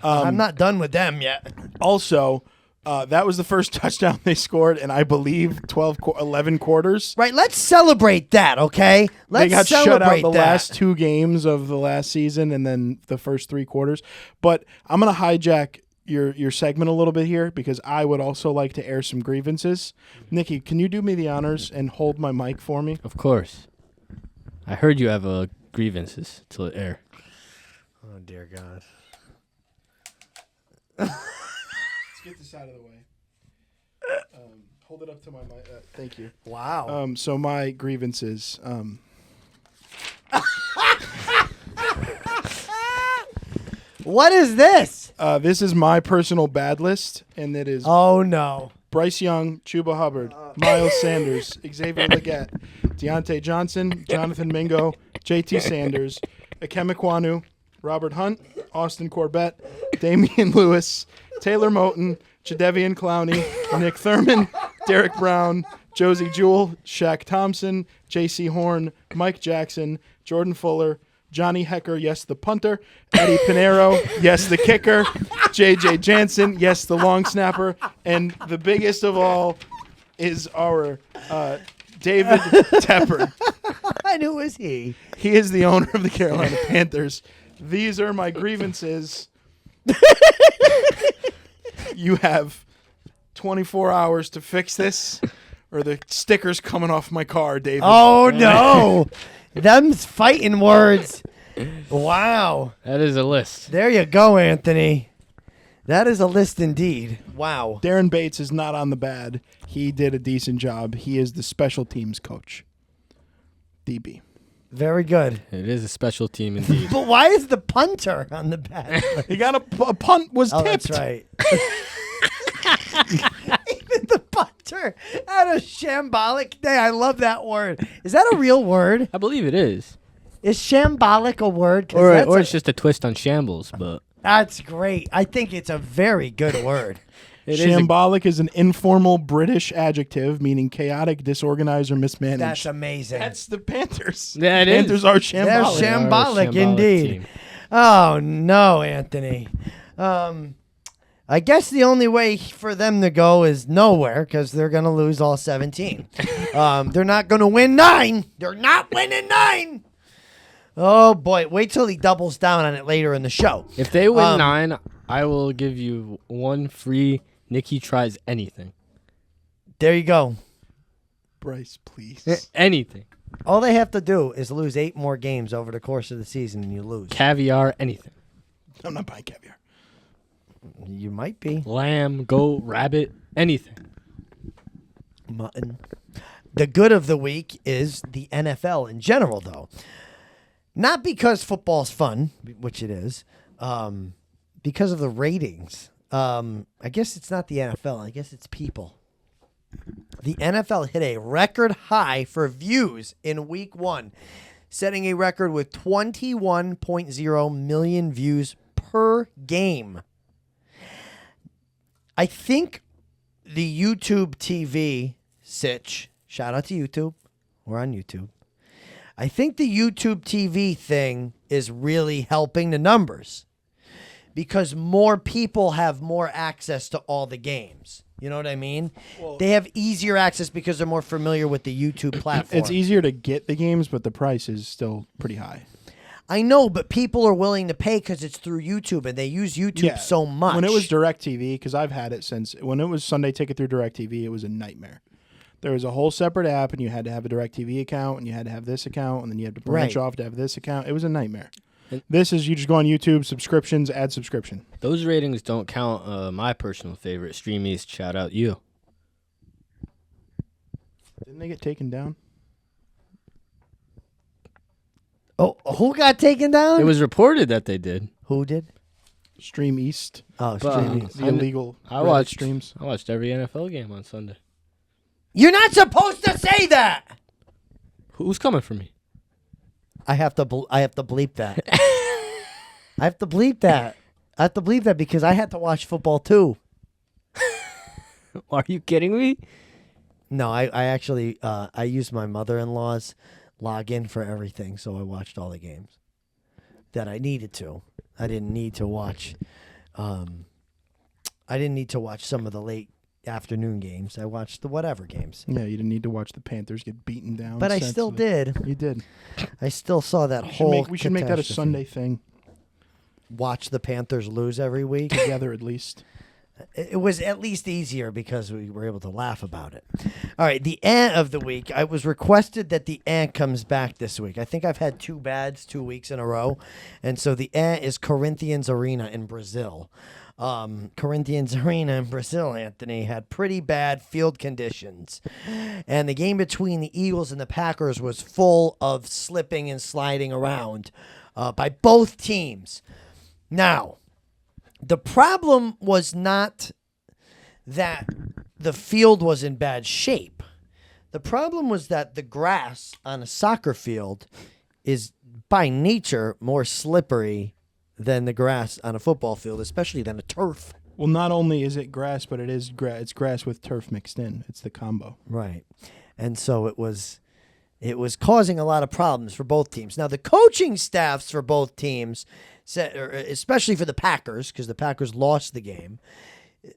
I'm not done with them yet. Also, that was the first touchdown they scored in, I believe, 11 quarters. Right, let's celebrate that, okay? Let's they got celebrate shut out the that. last 2 games of the last season and then the first 3 quarters. But I'm going to hijack your segment a little bit here because I would also like to air some grievances. Nikki, can you do me the honors and hold my mic for me? Of course. I heard you have grievances to air. Oh, dear God. Let's get this out of the way. Hold it up to my mic. Thank you. Wow. So my grievances. What is this? This is my personal bad list, and it is Oh, no. Bryce Young, Chuba Hubbard, Miles Sanders, Xavier Legette, Deontay Johnson, Jonathan Mingo, J.T. Sanders, Ikem Ekwonu, Robert Hunt, Austin Corbett, Damian Lewis, Taylor Moton, Jadeveon Clowney, Nick Thurman, Derek Brown, Josie Jewell, Shaq Thompson, J.C. Horn, Mike Jackson, Jordan Fuller, Johnny Hecker, yes, the punter, Eddie Pinero, yes, the kicker, J.J. Jansen, yes, the long snapper, and the biggest of all is our David Tepper. And who is he? He is the owner of the Carolina Panthers. These are my grievances. You have 24 hours to fix this, or the sticker's coming off my car, David. Oh, no. Them's fighting words. Wow. That is a list. There you go, Anthony. That is a list indeed. Wow. Darren Bates is not on the bad. He did a decent job. He is the special teams coach. DB. Very good. It is a special team indeed. But why is the punter on the bad list? He got a punt was Oh, tipped. that's right. Even the punter had a shambolic day. I love that word. Is that a real word? I believe it is. Is shambolic a word? 'Cause Or it's just a twist on shambles, but that's great. I think it's a very good word. it is Shambolic is an informal British adjective meaning chaotic, disorganized, or mismanaged. That's amazing. That's the Panthers. Yeah, it is. Panthers are They're shambolic. shambolic Shambolic indeed. team. Oh, no, Anthony. I guess the only way for them to go is nowhere because they're going to lose all 17. They're not going to win 9. They're not winning 9. Oh, boy. Wait till he doubles down on it later in the show. If they win 9, I will give you 1 free Nikki Tries Anything. There you go. Bryce, please. Anything. All they have to do is lose 8 more games over the course of the season and you lose. Caviar, anything. I'm not buying caviar. You might be. Lamb, goat, rabbit, anything. Mutton. The good of the week is the NFL in general, though. Not because football's fun, which it is, because of the ratings. I guess it's not the NFL. I guess it's people. The NFL hit a record high for views in week 1, setting a record with 21.0 million views per game. I think the YouTube TV sitch, shout out to YouTube. We're on YouTube. I think the YouTube TV thing is really helping the numbers because more people have more access to all the games. You know what I mean? Well, they have easier access because they're more familiar with the YouTube platform. It's easier to get the games, but the price is still pretty high. I know, but people are willing to pay because it's through YouTube, and they use YouTube so much. When it was DirecTV, because I've had it since, when it was Sunday Ticket through DirecTV, it was a nightmare. There was a whole separate app, and you had to have a DirecTV account, and you had to have this account, and then you had to branch off to have this account. It was a nightmare. This is you just go on YouTube, subscriptions, add subscription. Those ratings don't count my personal favorite, Stream East. Shout out you. Didn't they get taken down? Oh, who got taken down? It was reported that they did. Who did? Stream East. Oh, Stream East. The illegal I watched streams. I watched every NFL game on Sunday. You're not supposed to say that. Who's coming for me? I have to bleep that. I have to bleep that. I have to bleep that because I had to watch football too. Are you kidding me? No, I actually I used my mother-in-law's login for everything, so I watched all the games that I needed to. I didn't need to watch. I didn't need to watch some of the late afternoon games. I watched the whatever games. Yeah, you didn't need to watch the Panthers get beaten down. But I still did. You did. I still saw that whole. We should make that a catastrophe. Sunday thing. Watch the Panthers lose every week Together, at least. It was at least easier because we were able to laugh about it. All right, the ant of the week. I was requested that the ant comes back this week. I think I've had 2 bads 2 weeks in a row. And so the ant is Corinthians Arena in Brazil. Corinthians Arena in Brazil, Anthony, had pretty bad field conditions. And the game between the Eagles and the Packers was full of slipping and sliding around by both teams. Now, the problem was not that the field was in bad shape. The problem was that the grass on a soccer field is by nature more slippery than the grass on a football field, especially than a turf. Well, not only is it grass, but it's grass with turf mixed in. It's the combo. Right. And so it was causing a lot of problems for both teams. Now, the coaching staffs for both teams said, especially for the Packers, because the Packers lost the game,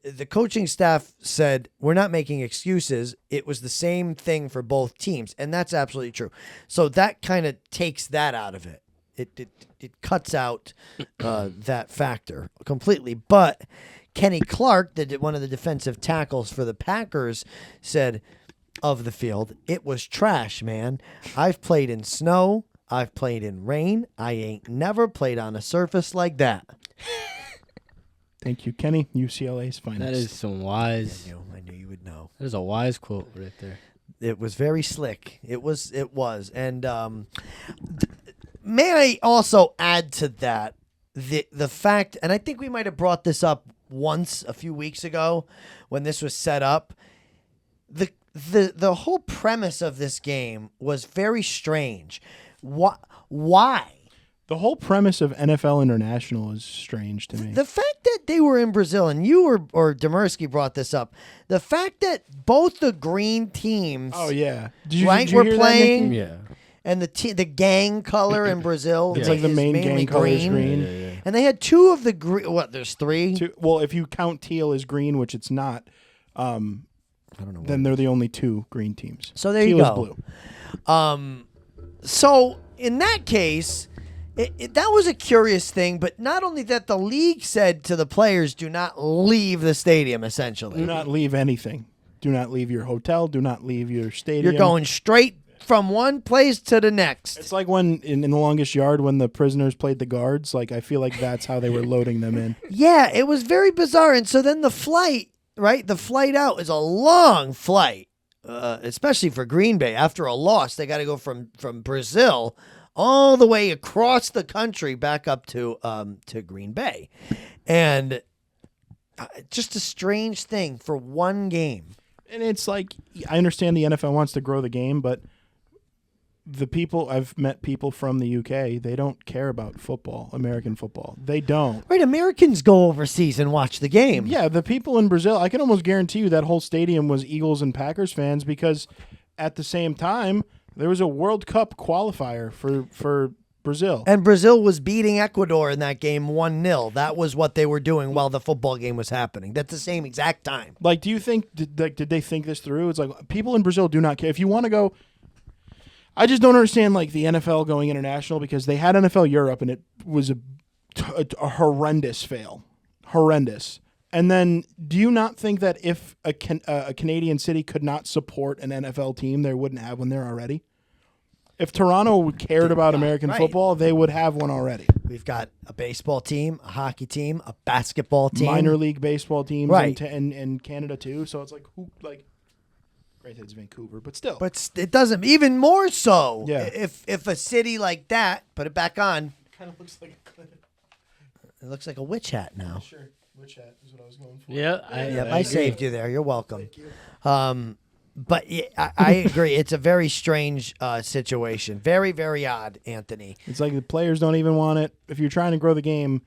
the coaching staff said, we're not making excuses. It was the same thing for both teams, and that's absolutely true. So that kind of takes that out of it. It cuts out that factor completely. But Kenny Clark, one of the defensive tackles for the Packers, said of the field, it was trash, man. I've played in snow. I've played in rain. I ain't never played on a surface like that. Thank you, Kenny. UCLA's finest. That is some wise. I knew you would know. That is a wise quote right there. It was very slick. It was. And may I also add to that the fact, and I think we might have brought this up once a few weeks ago when this was set up. The whole premise of this game was very strange. Why? The whole premise of NFL International is strange to me. The fact that they were in Brazil, and you or Demersky brought this up, the fact that both the green teams, oh yeah, were playing, Yeah. and the gang color in Brazil, it's like the main gang color is green, Yeah. and they had 2 of the green. What? There's 3. Well, if you count teal as green, which it's not, I don't know. then they're the only 2 green teams. So there teal you is go. blue. So in that case, that was a curious thing. But not only that, the league said to the players, "Do not leave the stadium." Essentially, Do not leave anything. Do not leave your hotel. Do not leave your stadium. you're going straight from one place to the next. It's like when in The Longest Yard when the prisoners played the guards. Like I feel like that's how they were loading them in. Yeah, it was very bizarre. And so then the flight, right? The flight out is a long flight, especially for Green Bay. After a loss, they got to go from Brazil all the way across the country back up to Green Bay, and just a strange thing for one game. And it's like I understand the NFL wants to grow the game, but I've met people from the UK, they don't care about football, American football. They don't. Right, Americans go overseas and watch the game. Yeah, the people in Brazil, I can almost guarantee you that whole stadium was Eagles and Packers fans because at the same time, there was a World Cup qualifier for Brazil. And Brazil was beating Ecuador in that game 1-0. That was what they were doing while the football game was happening. That's the same exact time. Like, do you think, did they think this through? It's like, people in Brazil do not care. If you want to go, I just don't understand, like, the NFL going international because they had NFL Europe and it was a horrendous fail. Horrendous. And then do you not think that if a Canadian city could not support an NFL team, they wouldn't have one there already? If Toronto cared about American football, they would have one already. We've got a baseball team, a hockey team, a basketball team. Minor league baseball teams Right. in Canada, too. So it's like, granted, it's Vancouver, but still. But it doesn't, even more so. Yeah. If a city like that, put it back on, Kind of looks like a clinic. it looks like a witch hat now. Sure. Which hat is what I was going for. Yeah, I saved you there. You're welcome. But yeah, I agree. It's a very strange situation. Very, very odd, Anthony. It's like the players don't even want it. If you're trying to grow the game,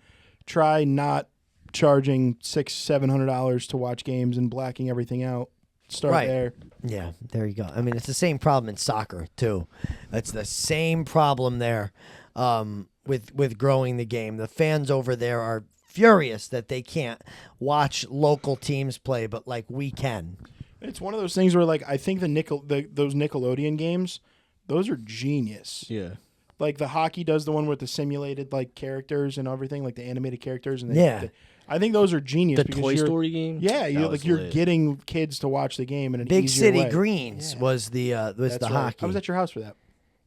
try not charging $600-$700 to watch games and blacking everything out. Start Right. there. Yeah, there you go. I mean, it's the same problem in soccer too. It's the same problem there with growing the game. The fans over there are furious that they can't watch local teams play, but like we can. It's one of those things where, like, I think those Nickelodeon games, those are genius. Yeah. Like the hockey does the one with the simulated like characters and everything, like the animated characters, and I think those are genius. The because Toy Story game. Yeah, you're lit. getting kids to watch the game in an Big easier City way. Greens was the That's right. hockey. I was at your house for that.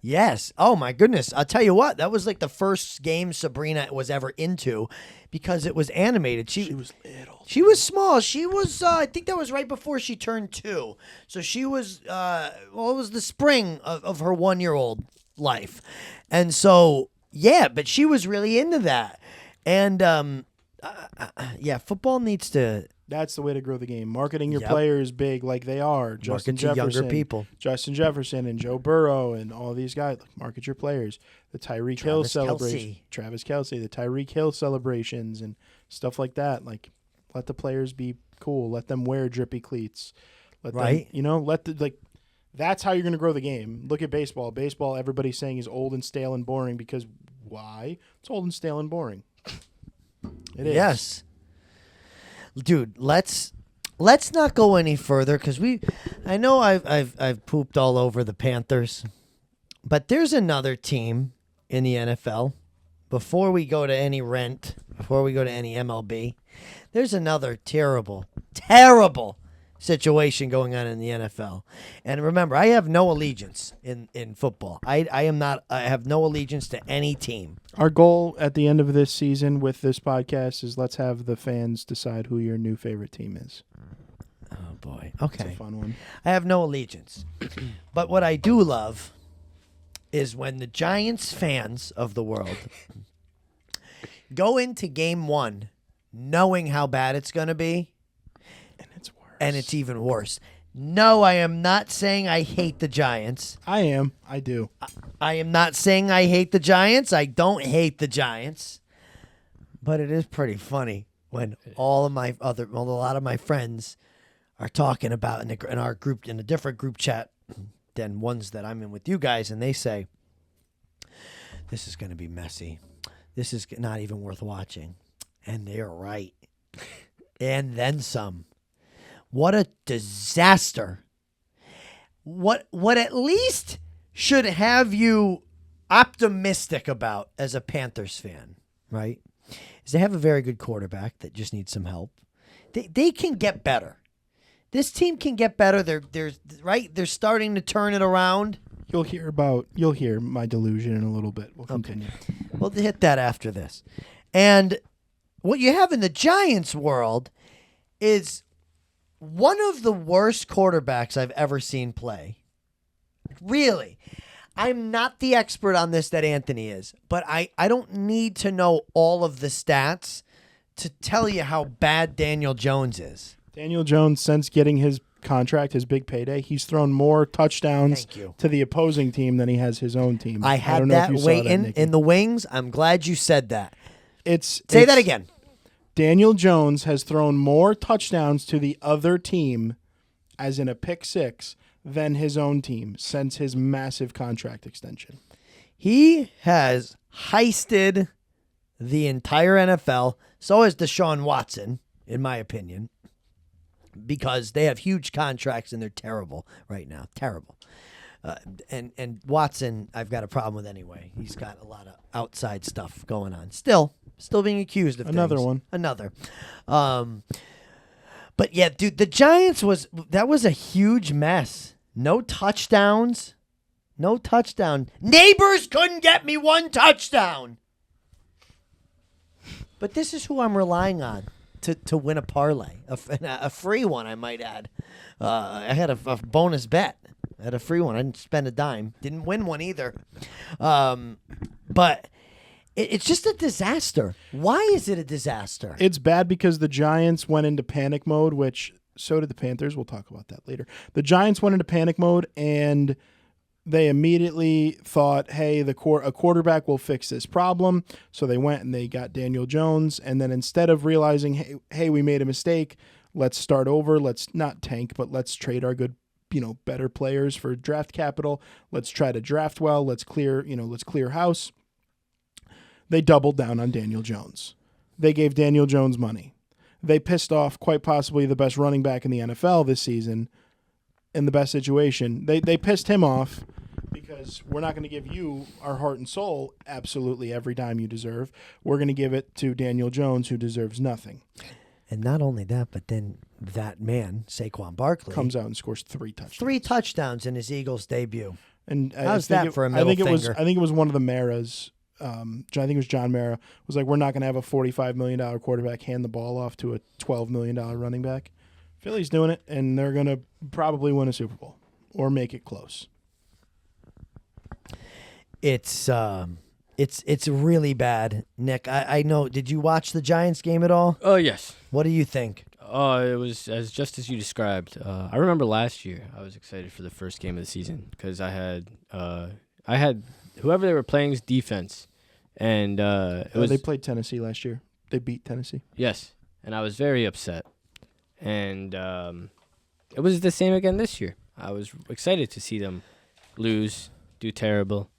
Yes. Oh my goodness. I'll tell you what. That was like the first game Sabrina was ever into, because it was animated. She was little. She was small. She was. I think that was right before she turned 2. So she was. It was the spring of her 1-year-old life, and so yeah. But she was really into that, and yeah. Football needs to. That's the way to grow the game. Marketing your Yep. players big like they are. Justin Market to Jefferson, younger people. Justin Jefferson and Joe Burrow and all these guys. Market your players. The Tyreek Hill Travis celebration. Kelce. Travis Kelce. The Tyreek Hill celebrations and stuff like that. Like, let the players be cool. Let them wear drippy cleats. Let Right. them, that's how you're going to grow the game. Look at baseball. Baseball, everybody's saying is old and stale and boring because why? It's old and stale and boring. It is. Yes. Dude, let's not go any further because I know I've pooped all over the Panthers, but there's another team in the NFL. Before we go to any rent, before we go to any MLB, there's another terrible situation going on in the NFL. And remember, I have no allegiance in football. I have no allegiance to any team. Our goal at the end of this season with this podcast is let's have the fans decide who your new favorite team is. Oh boy. It's Okay. a fun one. I have no allegiance. But what I do love is when the Giants fans of the world go into game 1 knowing how bad it's going to be, And it's worse. and it's even worse. No, I am not saying I hate the Giants. I am. I do. I am not saying I hate the Giants. I don't hate the Giants. But it is pretty funny when a lot of my friends are talking about in our group, in a different group chat than ones that I'm in with you guys, and they say, this is going to be messy. This is not even worth watching. And they're right. And then some. What a disaster. What at least should have you optimistic about as a Panthers fan, right? Is they have a very good quarterback that just needs some help. They can get better. This team can get better. They're starting to turn it around. You'll hear my delusion in a little bit. We'll continue. We'll hit that after this. And what you have in the Giants world is one of the worst quarterbacks I've ever seen play. Really. I'm not the expert on this that Anthony is, but I don't need to know all of the stats to tell you how bad Daniel Jones is. Daniel Jones, since getting his contract, his big payday, he's thrown more touchdowns to the opposing team than he has his own team. I had that waiting in the wings. I'm glad you said that. Say that again. Daniel Jones has thrown more touchdowns to the other team, as in a pick six, than his own team since his massive contract extension. He has heisted the entire NFL. So has Deshaun Watson, in my opinion, because they have huge contracts and they're terrible right now. Terrible. And Watson, I've got a problem with anyway. He's got a lot of outside stuff going on. Still being accused of another things. one. Another. But yeah, dude, the Giants was a huge mess. No touchdowns. No touchdown. Neighbors couldn't get me one touchdown. But this is who I'm relying on to win a parlay, a free one, I might add. I had a bonus bet. I had a free one. I didn't spend a dime. Didn't win one either. But it's just a disaster. Why is it a disaster? It's bad because the Giants went into panic mode, which so did the Panthers. We'll talk about that later. The Giants went into panic mode, and they immediately thought, hey, a quarterback will fix this problem. So they went and they got Daniel Jones. And then instead of realizing, hey, we made a mistake, let's start over. Let's not tank, but let's trade our good, better players for draft capital. Let's try to draft well. Let's clear house. They doubled down on Daniel Jones. They gave Daniel Jones money. They pissed off quite possibly the best running back in the NFL this season in the best situation. They pissed him off because we're not going to give you our heart and soul absolutely every dime you deserve. We're going to give it to Daniel Jones, who deserves nothing. And not only that, but then that man, Saquon Barkley, comes out and scores 3 touchdowns. 3 touchdowns in his Eagles debut. And how's that for a middle finger? I think it was one of the Maras. I think it was John Mara, was like, we're not going to have a $45 million quarterback hand the ball off to a $12 million running back. Philly's doing it, and they're going to probably win a Super Bowl or make it close. It's really bad, Nick. I know. Did you watch the Giants game at all? Oh, yes. What do you think? It was just as you described. I remember last year I was excited for the first game of the season because I had whoever they were playing's defense. And they played Tennessee last year. They beat Tennessee. Yes, and I was very upset. And it was the same again this year. I was excited to see them lose, do terrible,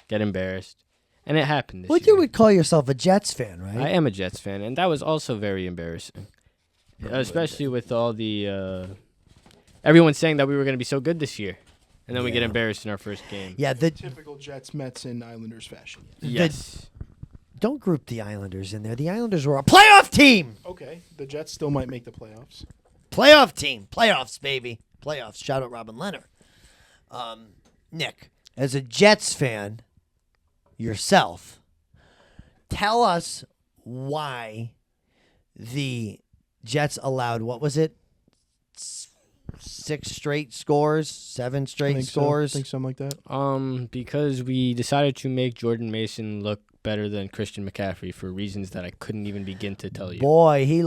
get embarrassed, and it happened this year. You would call yourself a Jets fan, right? I am a Jets fan, and that was also very embarrassing, especially with all the everyone saying that we were going to be so good this year. And then we get embarrassed in our first game. Yeah, the typical Jets, Mets, and Islanders fashion. Yes. Don't group the Islanders in there. The Islanders were a playoff team. Okay, the Jets still might make the playoffs. Playoff team. Playoffs, baby. Playoffs. Shout out Robin Leonard. Nick, as a Jets fan yourself, tell us why the Jets allowed, what was it? 6 straight scores, 7 straight scores. I think something like that. Because we decided to make Jordan Mason look better than Christian McCaffrey for reasons that I couldn't even begin to tell you. Boy, he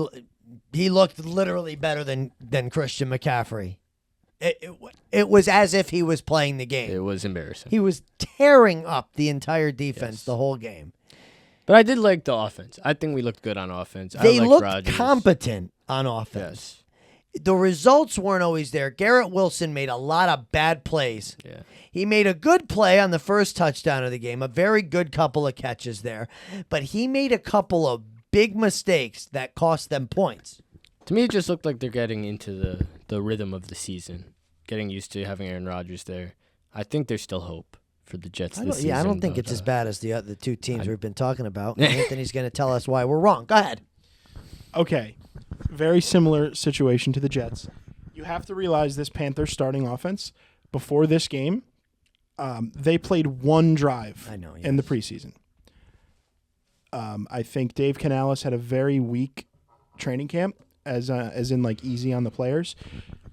looked literally better than Christian McCaffrey. It was as if he was playing the game. It was embarrassing. He was tearing up the entire defense the whole game. But I did like the offense. I think we looked good on offense. They looked Rodgers. competent on offense. Yes. The results weren't always there. Garrett Wilson made a lot of bad plays. Yeah. He made a good play on the first touchdown of the game, a very good couple of catches there, but he made a couple of big mistakes that cost them points. To me, it just looked like they're getting into the rhythm of the season, getting used to having Aaron Rodgers there. I think there's still hope for the Jets this season. Yeah, I don't think it's as bad as the 2 teams we've been talking about. Anthony's going to tell us why we're wrong. Go ahead. Okay. Very similar situation to the Jets. You have to realize this Panthers starting offense before this game, They played one drive I know, in the yes. preseason. I think Dave Canales had a very weak training camp, as in like easy on the players.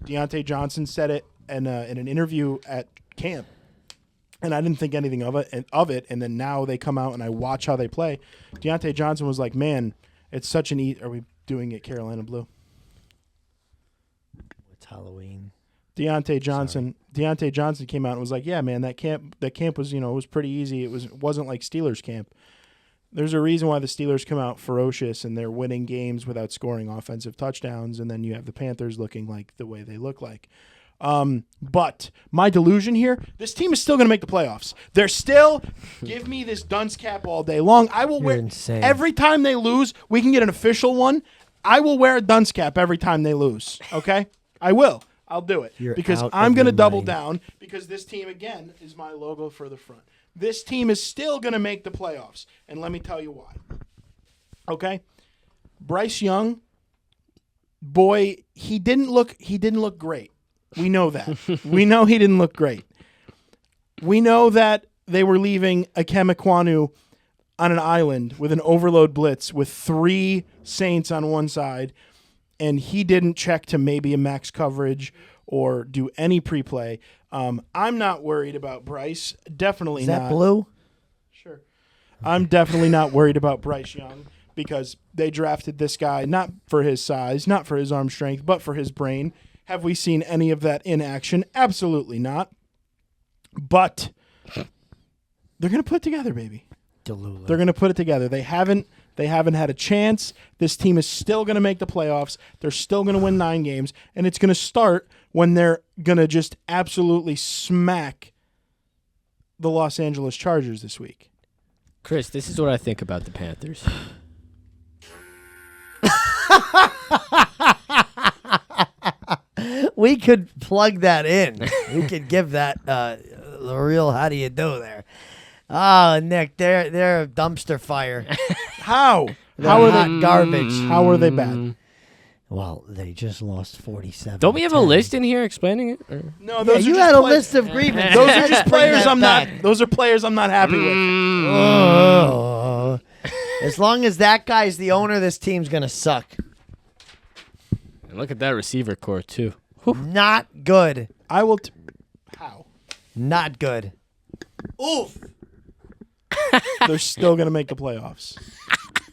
Deontay Johnson said it in an interview at camp, and I didn't think anything of it. And then now they come out and I watch how they play. Deontay Johnson was like, "Man, it's such an easy." Are we doing it Carolina Blue? It's Halloween. Deontay Johnson came out and was like, "Yeah, man, that camp was, it was pretty easy. It wasn't like Steelers camp." There's a reason why the Steelers come out ferocious and they're winning games without scoring offensive touchdowns, and then you have the Panthers looking like the way they look like. But my delusion here, this team is still going to make the playoffs. They're still, give me this dunce cap all day long. I will wear, insane. every time they lose, we can get an official one. I will wear a dunce cap every time they lose, okay? I will. I'll do it. You're because out I'm of going to your double mind. down, because this team, again, is my logo for the front. This team is still going to make the playoffs, and let me tell you why. Okay? Bryce Young, boy, he didn't look great. We know that. We know he didn't look great. We know that they were leaving Ikem Ekwonu on an island with an overload blitz with 3 Saints on one side, and he didn't check to maybe a max coverage or do any pre-play. I'm not worried about Bryce. Definitely Is not. that blue? Sure. I'm definitely not worried about Bryce Young, because they drafted this guy not for his size, not for his arm strength, but for his brain. Have we seen any of that in action? Absolutely not. But they're going to put it together, baby. Delulu. They're going to put it together. They haven't had a chance. This team is still going to make the playoffs. They're still going to win 9 games, and it's going to start when they're going to just absolutely smack the Los Angeles Chargers this week. Chris, this is what I think about the Panthers. We could plug that in. We could give that the real how do you do there. Oh, Nick, they're a dumpster fire. How? They're How are hot they garbage? How are they bad? Well, they just lost 47. Don't we have a list in here explaining it? Or? No, Yeah, those are you just had a play- list of grievances. Those are Let's just bring players that I'm back. not. Those are players I'm not happy with. Oh. As long as that guy's the owner, this team's gonna suck. And look at that receiver core too. Not good. I will. How? Not good. Oof. They're still gonna make the playoffs,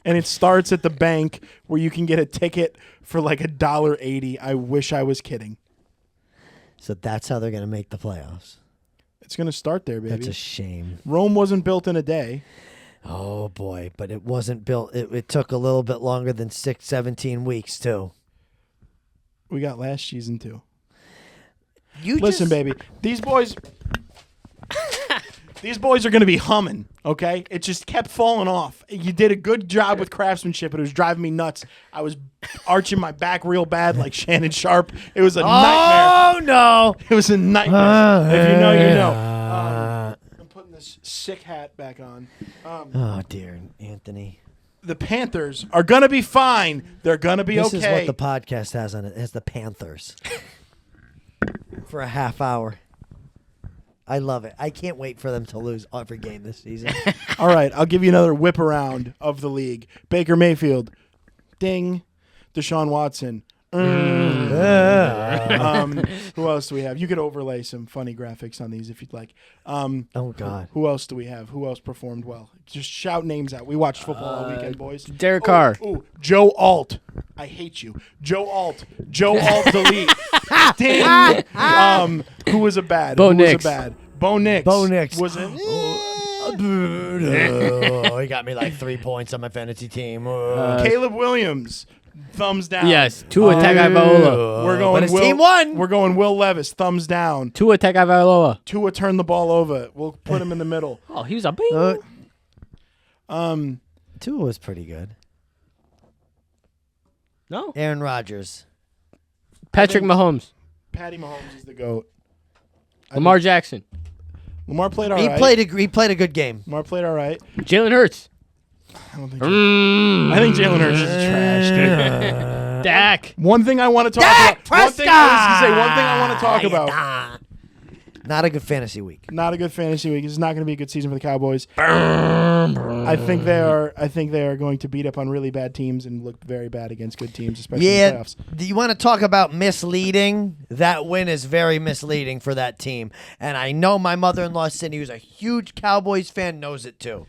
and it starts at the bank where you can get a ticket for like $1.80. I wish I was kidding. So that's how they're gonna make the playoffs. It's gonna start there, baby. That's a shame. Rome wasn't built in a day. Oh boy, but it wasn't built. It took a little bit longer than 17 weeks too. We got last season too. You Listen, just, baby, these boys. These boys are going to be humming, okay? It just kept falling off. You did a good job with craftsmanship, but it was driving me nuts. I was arching my back real bad like Shannon Sharp. It was a nightmare. Oh no! It was a nightmare. If you know, you know. I'm putting this sick hat back on. Oh dear, Anthony. The Panthers are going to be fine. They're going to be This okay. is what the podcast has on it. It has the Panthers for a half hour. I love it. I can't wait for them to lose every game this season. All right, I'll give you another whip around of the league. Baker Mayfield, ding. Deshaun Watson. Who else do we have? You could overlay some funny graphics on these if you'd like. Oh God. Who else do we have? Who else performed well? Just shout names out. We watched football all weekend, boys. Derek Carr. Ooh, Joe Alt. I hate you. Joe Alt. Joe Alt delete. Ding. Who was a bad? Bo Who Nix. was a bad? Bo Nix. Bo Nix. Was it? Oh, he got me like 3 points on my fantasy team. Caleb Williams. Thumbs down. Yes, Tua Tagovailoa. We're going but his Will, team won. We're going Will Levis. Thumbs down. Tua Tagovailoa. Tua turned the ball over. We'll put him in the middle. Oh, he was a bing. Tua was pretty good. No. Aaron Rodgers. Patrick Mahomes. Patty Mahomes is the GOAT. Lamar Jackson. Lamar played all He right. played a good game. Lamar played all right. Jalen Hurts. I don't think. I think Jalen Hurts is trash, dude. Dak. One thing I want to talk Dak about. One thing I want to talk about. Not a good fantasy week. Not a good fantasy week. It's not going to be a good season for the Cowboys. I think they are going to beat up on really bad teams and look very bad against good teams, especially in the playoffs. Do you want to talk about misleading? That win is very misleading for that team. And I know my mother-in-law, Cindy, who's a huge Cowboys fan, knows it too.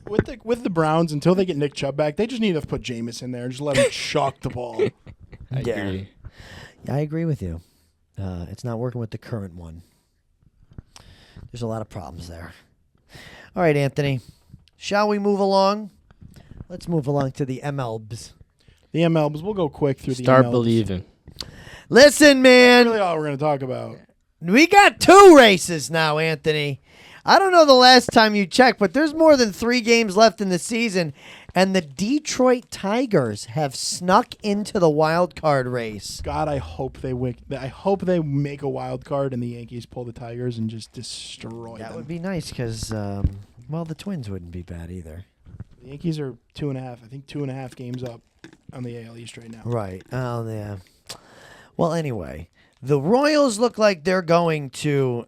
With the Browns, until they get Nick Chubb back, they just need to put Jameis in there and just let him chuck the ball. I agree. Yeah, I agree with you. It's not working with the current one. There's a lot of problems there. All right, Anthony. Shall we move along? Let's move along to the MLBs. The MLBs. We'll go quick through the Start MLBs. believing. Listen, man. That's really all we're going to talk about. We got 2 races now, Anthony. I don't know the last time you checked, but there's more than 3 games left in the season, and the Detroit Tigers have snuck into the wild card race. God, I hope they make a wild card and the Yankees pull the Tigers and just destroy them. That would be nice because, well, the Twins wouldn't be bad either. The Yankees are 2.5. I think 2.5 games up on the AL East right now. Right. Oh, yeah. Well, anyway, the Royals look like they're going to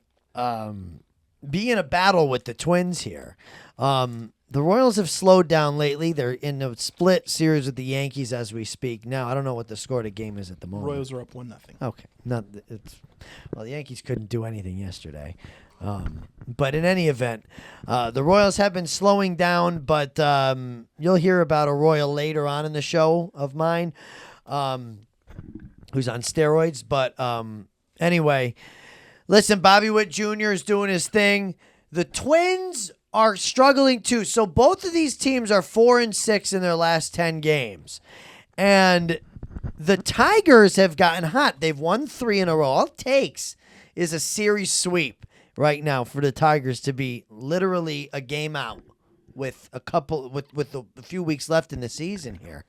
be in a battle with the Twins here. The Royals have slowed down lately. They're in a split series with the Yankees as we speak. Now, I don't know what the score of the game is at the moment. Royals are up 1-0. Okay. Well, the Yankees couldn't do anything yesterday. But in any event, the Royals have been slowing down, but you'll hear about a Royal later on in the show of mine who's on steroids. But anyway, listen, Bobby Witt Jr. is doing his thing. The Twins are struggling too. So both of these teams are 4-6 in their last 10 games. And the Tigers have gotten hot. They've won 3 in a row. All it takes is a series sweep right now for the Tigers to be literally a game out with a few weeks left in the season here.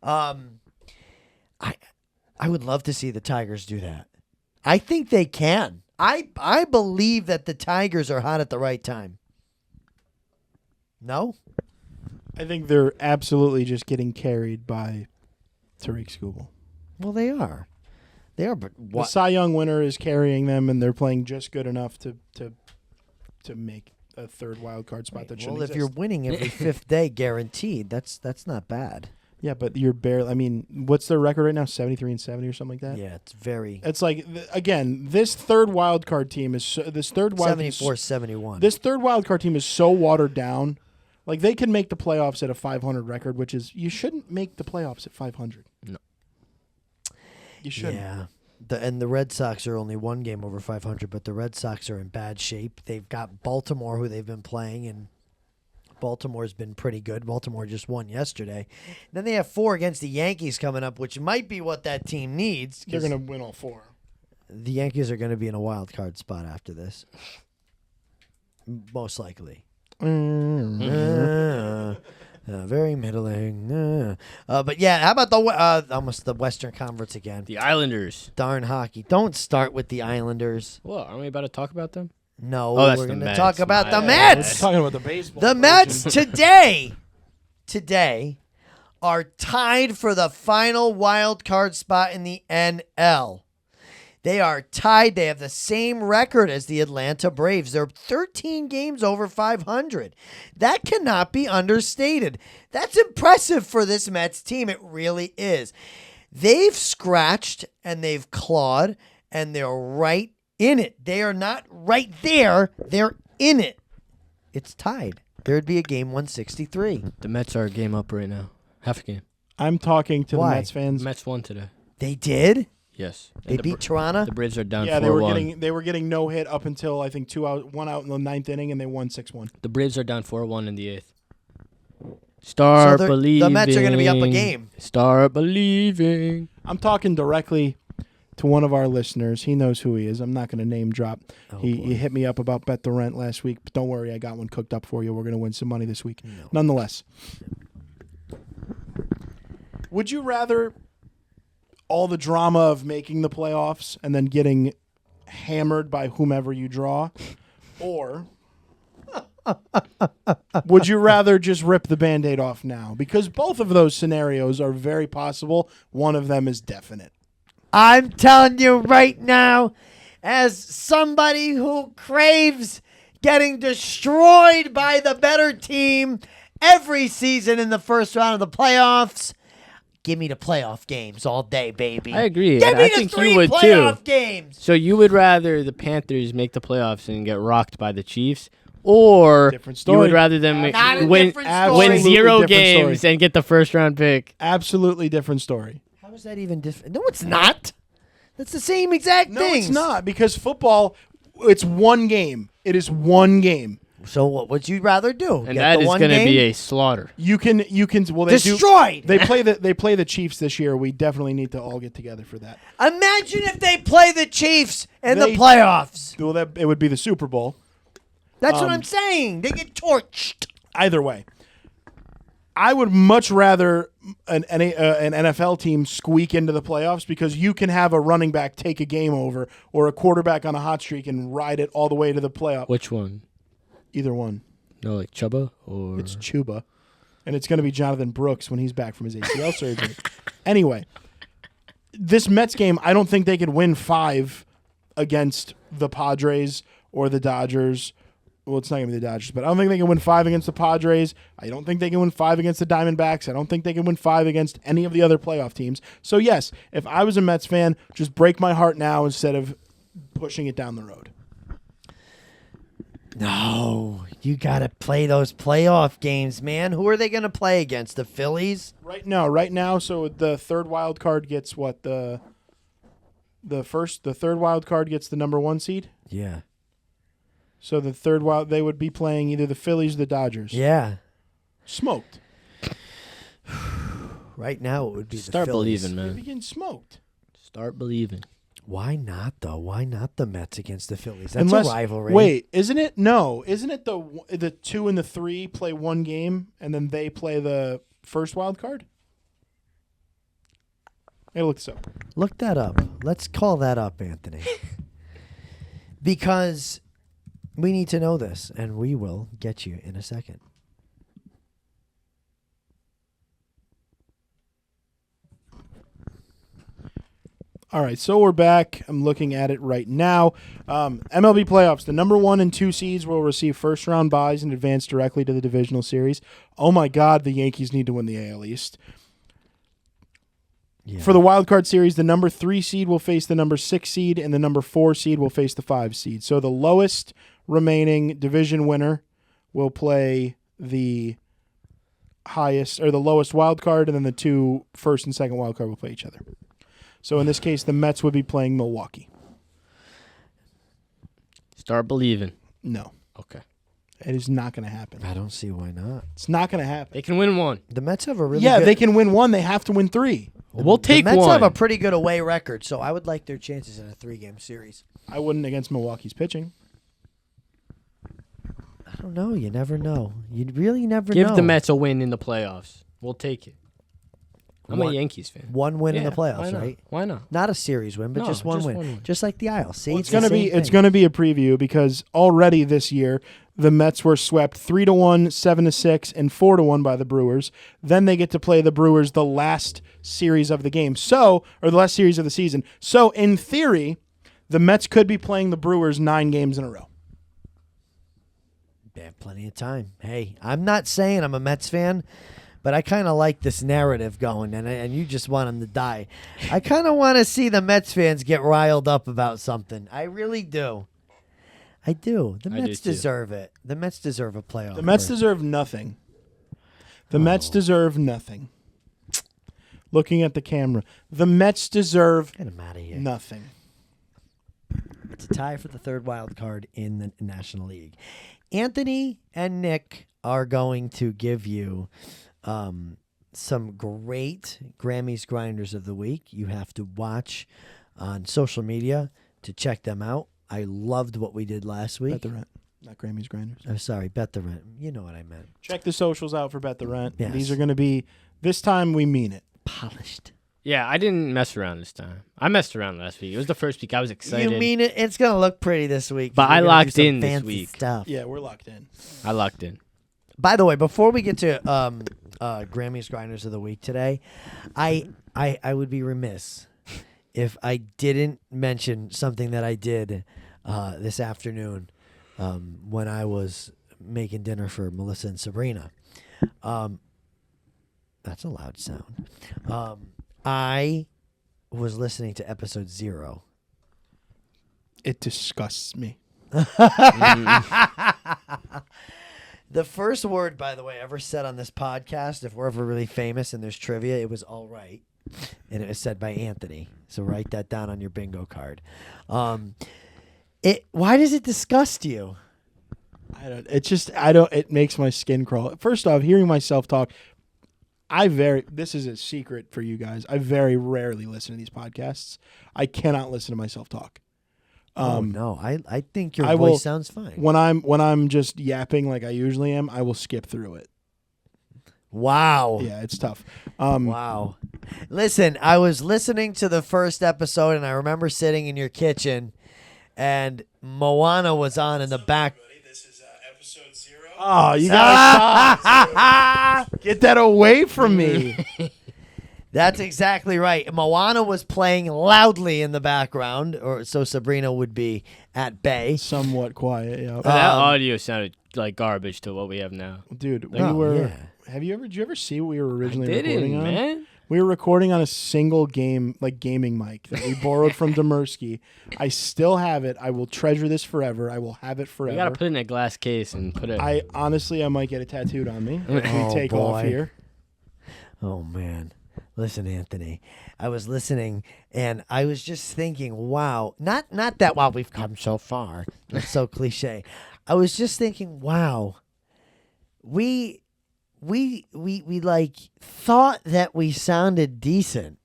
I would love to see the Tigers do that. I think they can. I believe that the Tigers are hot at the right time. No? I think they're absolutely just getting carried by Tariq Skubal. Well, they are. They are, but The what? Cy Young winner is carrying them, and they're playing just good enough to make a third wild card spot that shouldn't Well, if exist. you're winning every 5th day guaranteed, that's not bad. Yeah, but you're barely. I mean, what's their record right now? 73-70 or something like that. Yeah, it's very It's like again, this third wild card team is 74-71. This third wild card team is so watered down. Like they can make the playoffs at a 500 record, which is you shouldn't make the playoffs at 500. No. You shouldn't. Yeah. And the Red Sox are only 1 game over 500, but the Red Sox are in bad shape. They've got Baltimore, who they've been playing, and Baltimore's been pretty good. Baltimore just won yesterday. Then they have 4 against the Yankees coming up, which might be what that team needs. They're going to win all 4. The Yankees are going to be in a wild card spot after this. Most likely. Very middling. But yeah, how about almost the Western Conference again? The Islanders. Darn hockey. Don't start with the Islanders. Well, aren't we about to talk about them? No, Oh, that's we're the going to Mets. talk about the My Mets. Talking about the baseball. The Mets today are tied for the final wild card spot in the NL. They are tied. They have the same record as the Atlanta Braves. They're 13 games over 500. That cannot be understated. That's impressive for this Mets team. It really is. They've scratched and they've clawed, and they're right in it. They are not right there. They're in it. It's tied. There'd be a game 163. The Mets are a game up right now. Half a game. I'm talking to Why? the Mets fans. The Mets won today. They did? Yes. They And beat Toronto? The Braves are down 4-1. Yeah, they were getting no hit up until I think 1 out in the 9th inning, and they won 6-1. The Braves are down 4-1 in the 8th. Start believing. The Mets are going to be up a game. Start believing. I'm talking directly to one of our listeners. He knows who he is. I'm not going to name drop. He hit me up about Bet the Rent last week, but don't worry, I got one cooked up for you. We're going to win some money this week. No. Nonetheless, would you rather all the drama of making the playoffs and then getting hammered by whomever you draw, or would you rather just rip the Band-Aid off now? Because both of those scenarios are very possible. One of them is definite. I'm telling you right now, as somebody who craves getting destroyed by the better team every season in the first round of the playoffs. Give me the playoff games all day, baby. I agree. Give me I the think three you would playoff too. games. So you would rather the Panthers make the playoffs and get rocked by the Chiefs, or Different you story. would rather them Not a win different Absolutely story. 0 different games story. and get the first round pick? Absolutely different story. How is that even different? No, it's not. That's the same exact No, thing. it's not, because football, it's one game. It is one game. So what would you rather do? And Get that the is one going to game? be a slaughter. You can. Well, they Destroyed. do. They play the Chiefs this year. We definitely need to all get together for that. Imagine if they play the Chiefs in the They- playoffs. Well, it would be the Super Bowl. That's what I'm saying. They get torched. Either way, I would much rather an NFL team squeak into the playoffs, because you can have a running back take a game over, or a quarterback on a hot streak and ride it all the way to the playoff. Which one? Either one. No, like Chuba or It's Chuba. And it's going to be Jonathan Brooks when he's back from his ACL surgery. Anyway, this Mets game, I don't think they could win 5 against the Padres or the Dodgers. Well, it's not going to be the Dodgers, but I don't think they can win 5 against the Padres. I don't think they can win 5 against the Diamondbacks. I don't think they can win 5 against any of the other playoff teams. So, yes, if I was a Mets fan, just break my heart now instead of pushing it down the road. No, you got to play those playoff games, man. Who are they going to play against? The Phillies? Right now, so the third wild card gets what? The third wild card gets the number 1 seed? Yeah. So the third wild, they would be playing either the Phillies or the Dodgers. Yeah. Smoked. Right now it would be Start the Phillies. believing, They'd man. be getting smoked. Start believing. Why not, though? Why not the Mets against the Phillies? That's a rivalry. Wait, isn't it? No, isn't it the 2 and the 3 play one game and then they play the first wild card? Hey, look this up. Look that up. Let's call that up, Anthony. Because we need to know this, and we will get you in a second. All right, so we're back. I'm looking at it right now. MLB playoffs. The number 1 and 2 seeds will receive first-round byes and advance directly to the divisional series. Oh, my God, the Yankees need to win the AL East. Yeah. For the wild card series, the number 3 seed will face the number 6 seed, and the number 4 seed will face the 5 seed. So the lowest remaining division winner will play the highest or the lowest wild card, and then the 2 first and second wild card will play each other. So in this case, the Mets would be playing Milwaukee. Start believing. No, Okay. it is not going to happen. I don't see why not. It's not going to happen. They can win one. The Mets have a really Yeah, good... they can win 1. They have to win 3. We'll take the Mets one. have a pretty good away record, so I would like their chances in a 3-game series. I wouldn't against Milwaukee's pitching. I don't know. You never know. You really never know. Give the Mets a win in the playoffs. We'll take it. I'm a One- Yankees fan. One win in Yeah, the why playoffs, not? right? Why not? Not a series win, but No, just one just win. one win. Just like the Isles. See, Well, it's going to be it's going to be a preview, because already this year the Mets were swept 3-1, 7-6, and 4-1 by the Brewers. Then they get to play the Brewers the last series of the game. So, or the last series of the season. So, in theory, the Mets could be playing the Brewers 9 games in a row. They have plenty of time. Hey, I'm not saying I'm a Mets fan, but I kind of like this narrative going, and you just want them to die. I kind of want to see the Mets fans get riled up about something. I really do. I do. The I do Mets too. deserve it. The Mets deserve a playoff. The Mets berth. deserve nothing. The Mets deserve nothing. Looking at the camera. The Mets deserve Get him out of here. nothing. It's a tie for the third wild card in the National League. Anthony and Nick are going to give you some great Grammys Grinders of the Week. You have to watch on social media to check them out. I loved what we did last week. Bet the Rent. Not Grammys Grinders. I'm sorry, Bet the Rent. You know what I meant. Check the socials out for Bet the Rent. Yes. These are going to be, this time we mean it. Polished. Yeah, I didn't mess around this time. I messed around last week. It was the first week. I was excited. You mean it? It's going to look pretty this week. But We're I gonna do locked some in this fancy week. Stuff. Yeah, we're locked in. I locked in. By the way, before we get to Grammys Grinders of the Week today, I would be remiss if I didn't mention something that I did this afternoon when I was making dinner for Melissa and Sabrina. That's a loud sound. I was listening to episode 0. It disgusts me. The first word, by the way, ever said on this podcast, if we're ever really famous and there's trivia, it was all right. And it was said by Anthony. So write that down on your bingo card. Why does it disgust you? It makes my skin crawl. First off, hearing myself talk, this is a secret for you guys. I very rarely listen to these podcasts. I cannot listen to myself talk. No, I think your voice sounds fine. When I'm just yapping like I usually am, I will skip through it. Wow. Yeah, it's tough. Wow. Listen, I was listening to the first episode, and I remember sitting in your kitchen, and Moana was on in the back. This is episode 0. Oh, you gotta stop! Get that away from me. That's exactly right. Moana was playing loudly in the background, or so Sabrina would be at bay. Somewhat quiet, yeah. That audio sounded like garbage to what we have now. Dude, Yeah. Did you ever see what we were originally recording on? Man. We were recording on a single gaming mic that we borrowed from Demersky. I still have it. I will treasure this forever. I will have it forever. You gotta put it in a glass case and put it. I might get it tattooed on me if we take off here. Oh man. Listen, Anthony, I was listening and I was just thinking, wow, not that wow, we've come so far. That's so cliche. I was just thinking, wow, we like thought that we sounded decent.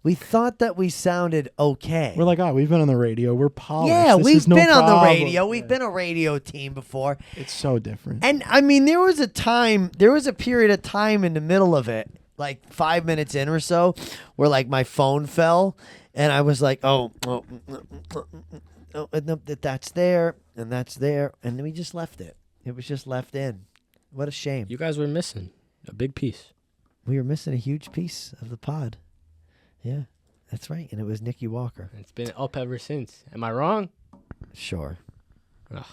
We thought that we sounded okay. We're like, we've been on the radio. We're polished. Yeah, we've been on the radio. We've been a radio team before. It's so different. And I mean, there was a period of time in the middle of it, like 5 minutes in or so, where like my phone fell, and I was like, that's there, and that's there, and then we just left it. It was just left in. What a shame. You guys were missing a big piece. We were missing a huge piece of the pod. Yeah, that's right, and it was Nikki Walker. It's been up ever since. Am I wrong? Sure. Ugh.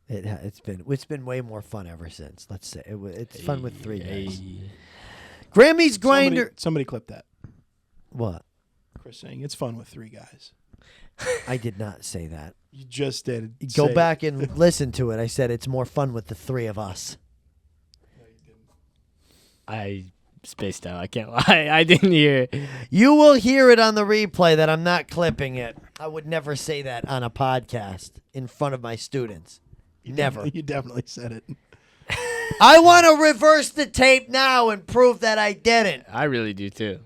It's been way more fun ever since. Let's say it's fun with 3 guys. Hey. Grammy's grinder. Somebody clip that. What? Chris saying it's fun with 3 guys. I did not say that. You just did. Go back and listen to it. I said it's more fun with the 3 of us. No, you didn't. I spaced out. I can't lie. I didn't hear it. You will hear it on the replay that I'm not clipping it. I would never say that on a podcast in front of my students. Never. You definitely said it. I want to reverse the tape now and prove that I didn't. I really do too.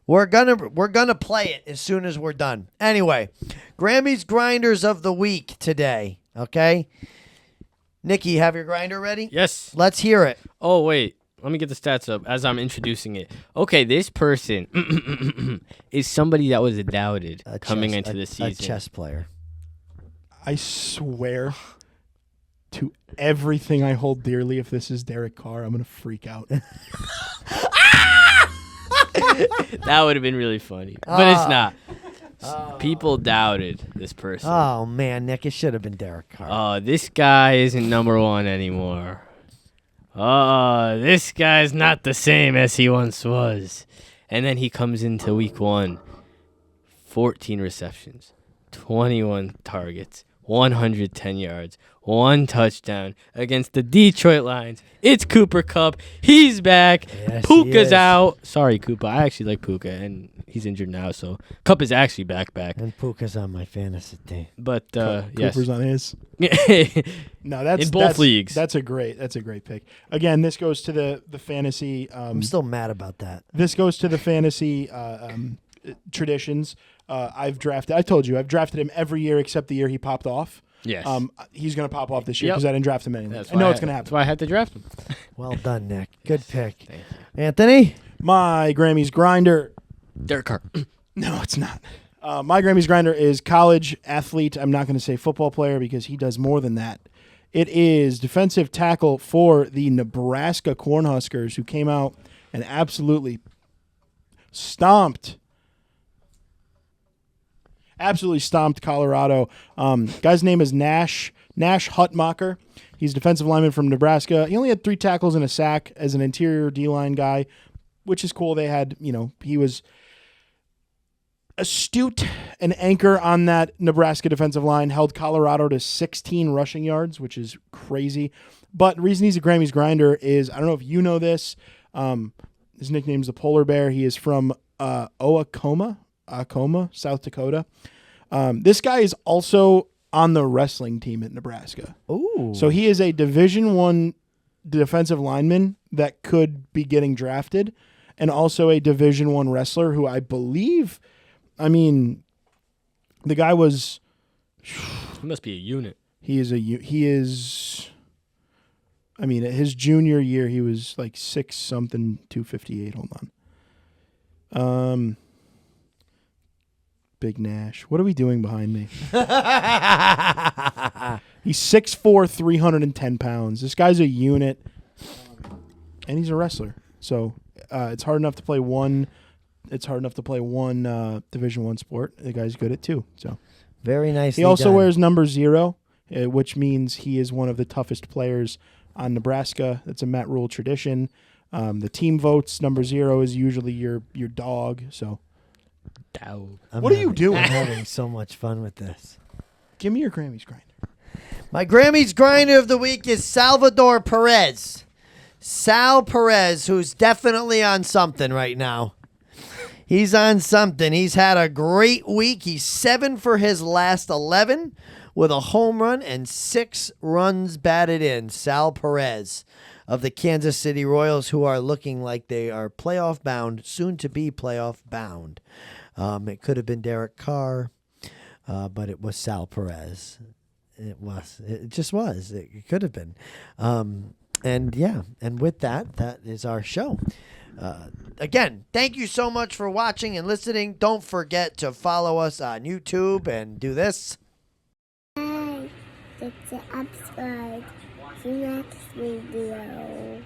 We're gonna play it as soon as we're done. Anyway, Grammy's grinders of the week today. Okay, Nikki, you have your grinder ready? Yes. Let's hear it. Oh wait, let me get the stats up as I'm introducing it. Okay, this person is somebody that was doubted coming into the season. A chess player. I swear to everything I hold dearly, if this is Derek Carr, I'm gonna freak out. That would have been really funny, but it's not. People doubted this person. Oh man, Nick, it should have been Derek Carr. Oh, this guy isn't number 1 anymore. Oh, this guy's not the same as he once was. And then he comes into week 1, 14 receptions, 21 targets, 110 yards, 1 touchdown against the Detroit Lions. It's Cooper Kupp. He's back. Yes, Puka's out. Sorry, Koopa. I actually like Puka, and he's injured now, so Kupp is actually back. And Puka's on my fantasy team. But yes, Cooper's on his. No, in both leagues. That's a great pick. Again, this goes to the fantasy. I'm still mad about that. This goes to the fantasy traditions. I told you I've drafted him every year except the year he popped off. Yes. He's going to pop off this year because I didn't draft him anyway. I know it's going to happen. That's why I had to draft him. Well done, Nick. Good pick. Thank you. Anthony? My Grammy's grinder. Derek Carr. No, it's not. My Grammy's grinder is college athlete. I'm not going to say football player because he does more than that. It is defensive tackle for the Nebraska Cornhuskers, who came out and absolutely stomped. Absolutely stomped Colorado. Guy's name is Nash Hutmacher. He's a defensive lineman from Nebraska. He only had 3 tackles and a sack as an interior D-line guy, which is cool. They had, he was astute, an anchor on that Nebraska defensive line, held Colorado to 16 rushing yards, which is crazy. But the reason he's a Grammys grinder is, I don't know if you know this, his nickname's the Polar Bear. He is from Acoma, South Dakota. This guy is also on the wrestling team at Nebraska. Ooh. So he is a Division I defensive lineman that could be getting drafted, and also a Division I wrestler who I believe, the guy was... He must be a unit. His junior year, he was like 6'something", 258. Hold on. Big Nash. What are we doing behind me? He's 6'4", 310 pounds. This guy's a unit, and he's a wrestler. So it's hard enough to play one. It's hard enough to play one Division I sport. The guy's good at 2. So Very nicely he also done. wears number 0, which means he is one of the toughest players on Nebraska. That's a Matt Rule tradition. The team votes. Number 0 is usually your dog. So. What are you doing? I'm having so much fun with this. Give me your Grammys grinder. My Grammys grinder of the week is Salvador Perez. Sal Perez, who's definitely on something right now. He's on something. He's had a great week. He's 7 for his last 11 with a home run and 6 runs batted in. Sal Perez of the Kansas City Royals, who are looking like they are playoff bound, soon to be playoff bound. It could have been Derek Carr, but it was Sal Perez. It just was. It could have been. And with that is our show. Again, thank you so much for watching and listening. Don't forget to follow us on YouTube and do this. Hi, hit the subscribe. See you next video.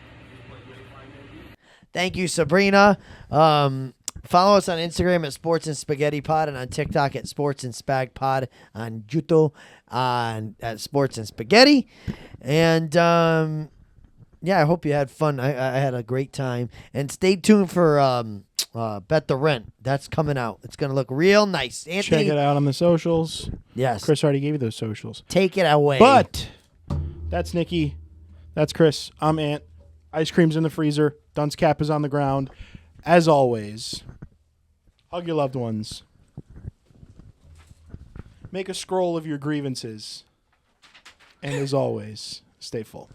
Thank you, Sabrina. Follow us on Instagram at Sports and Spaghetti Pod and on TikTok at Sports and Spag Pod, on YouTube at Sports and Spaghetti. And I hope you had fun. I had a great time. And stay tuned for Bet the Rent. That's coming out. It's going to look real nice. Anthony, Check it out on the socials. yes. Chris already gave you those socials. Take it away. But that's Nikki. That's Chris. I'm Ant. Ice cream's in the freezer. Dunce cap is on the ground. As always, hug your loved ones. Make a scroll of your grievances. And as always, stay full.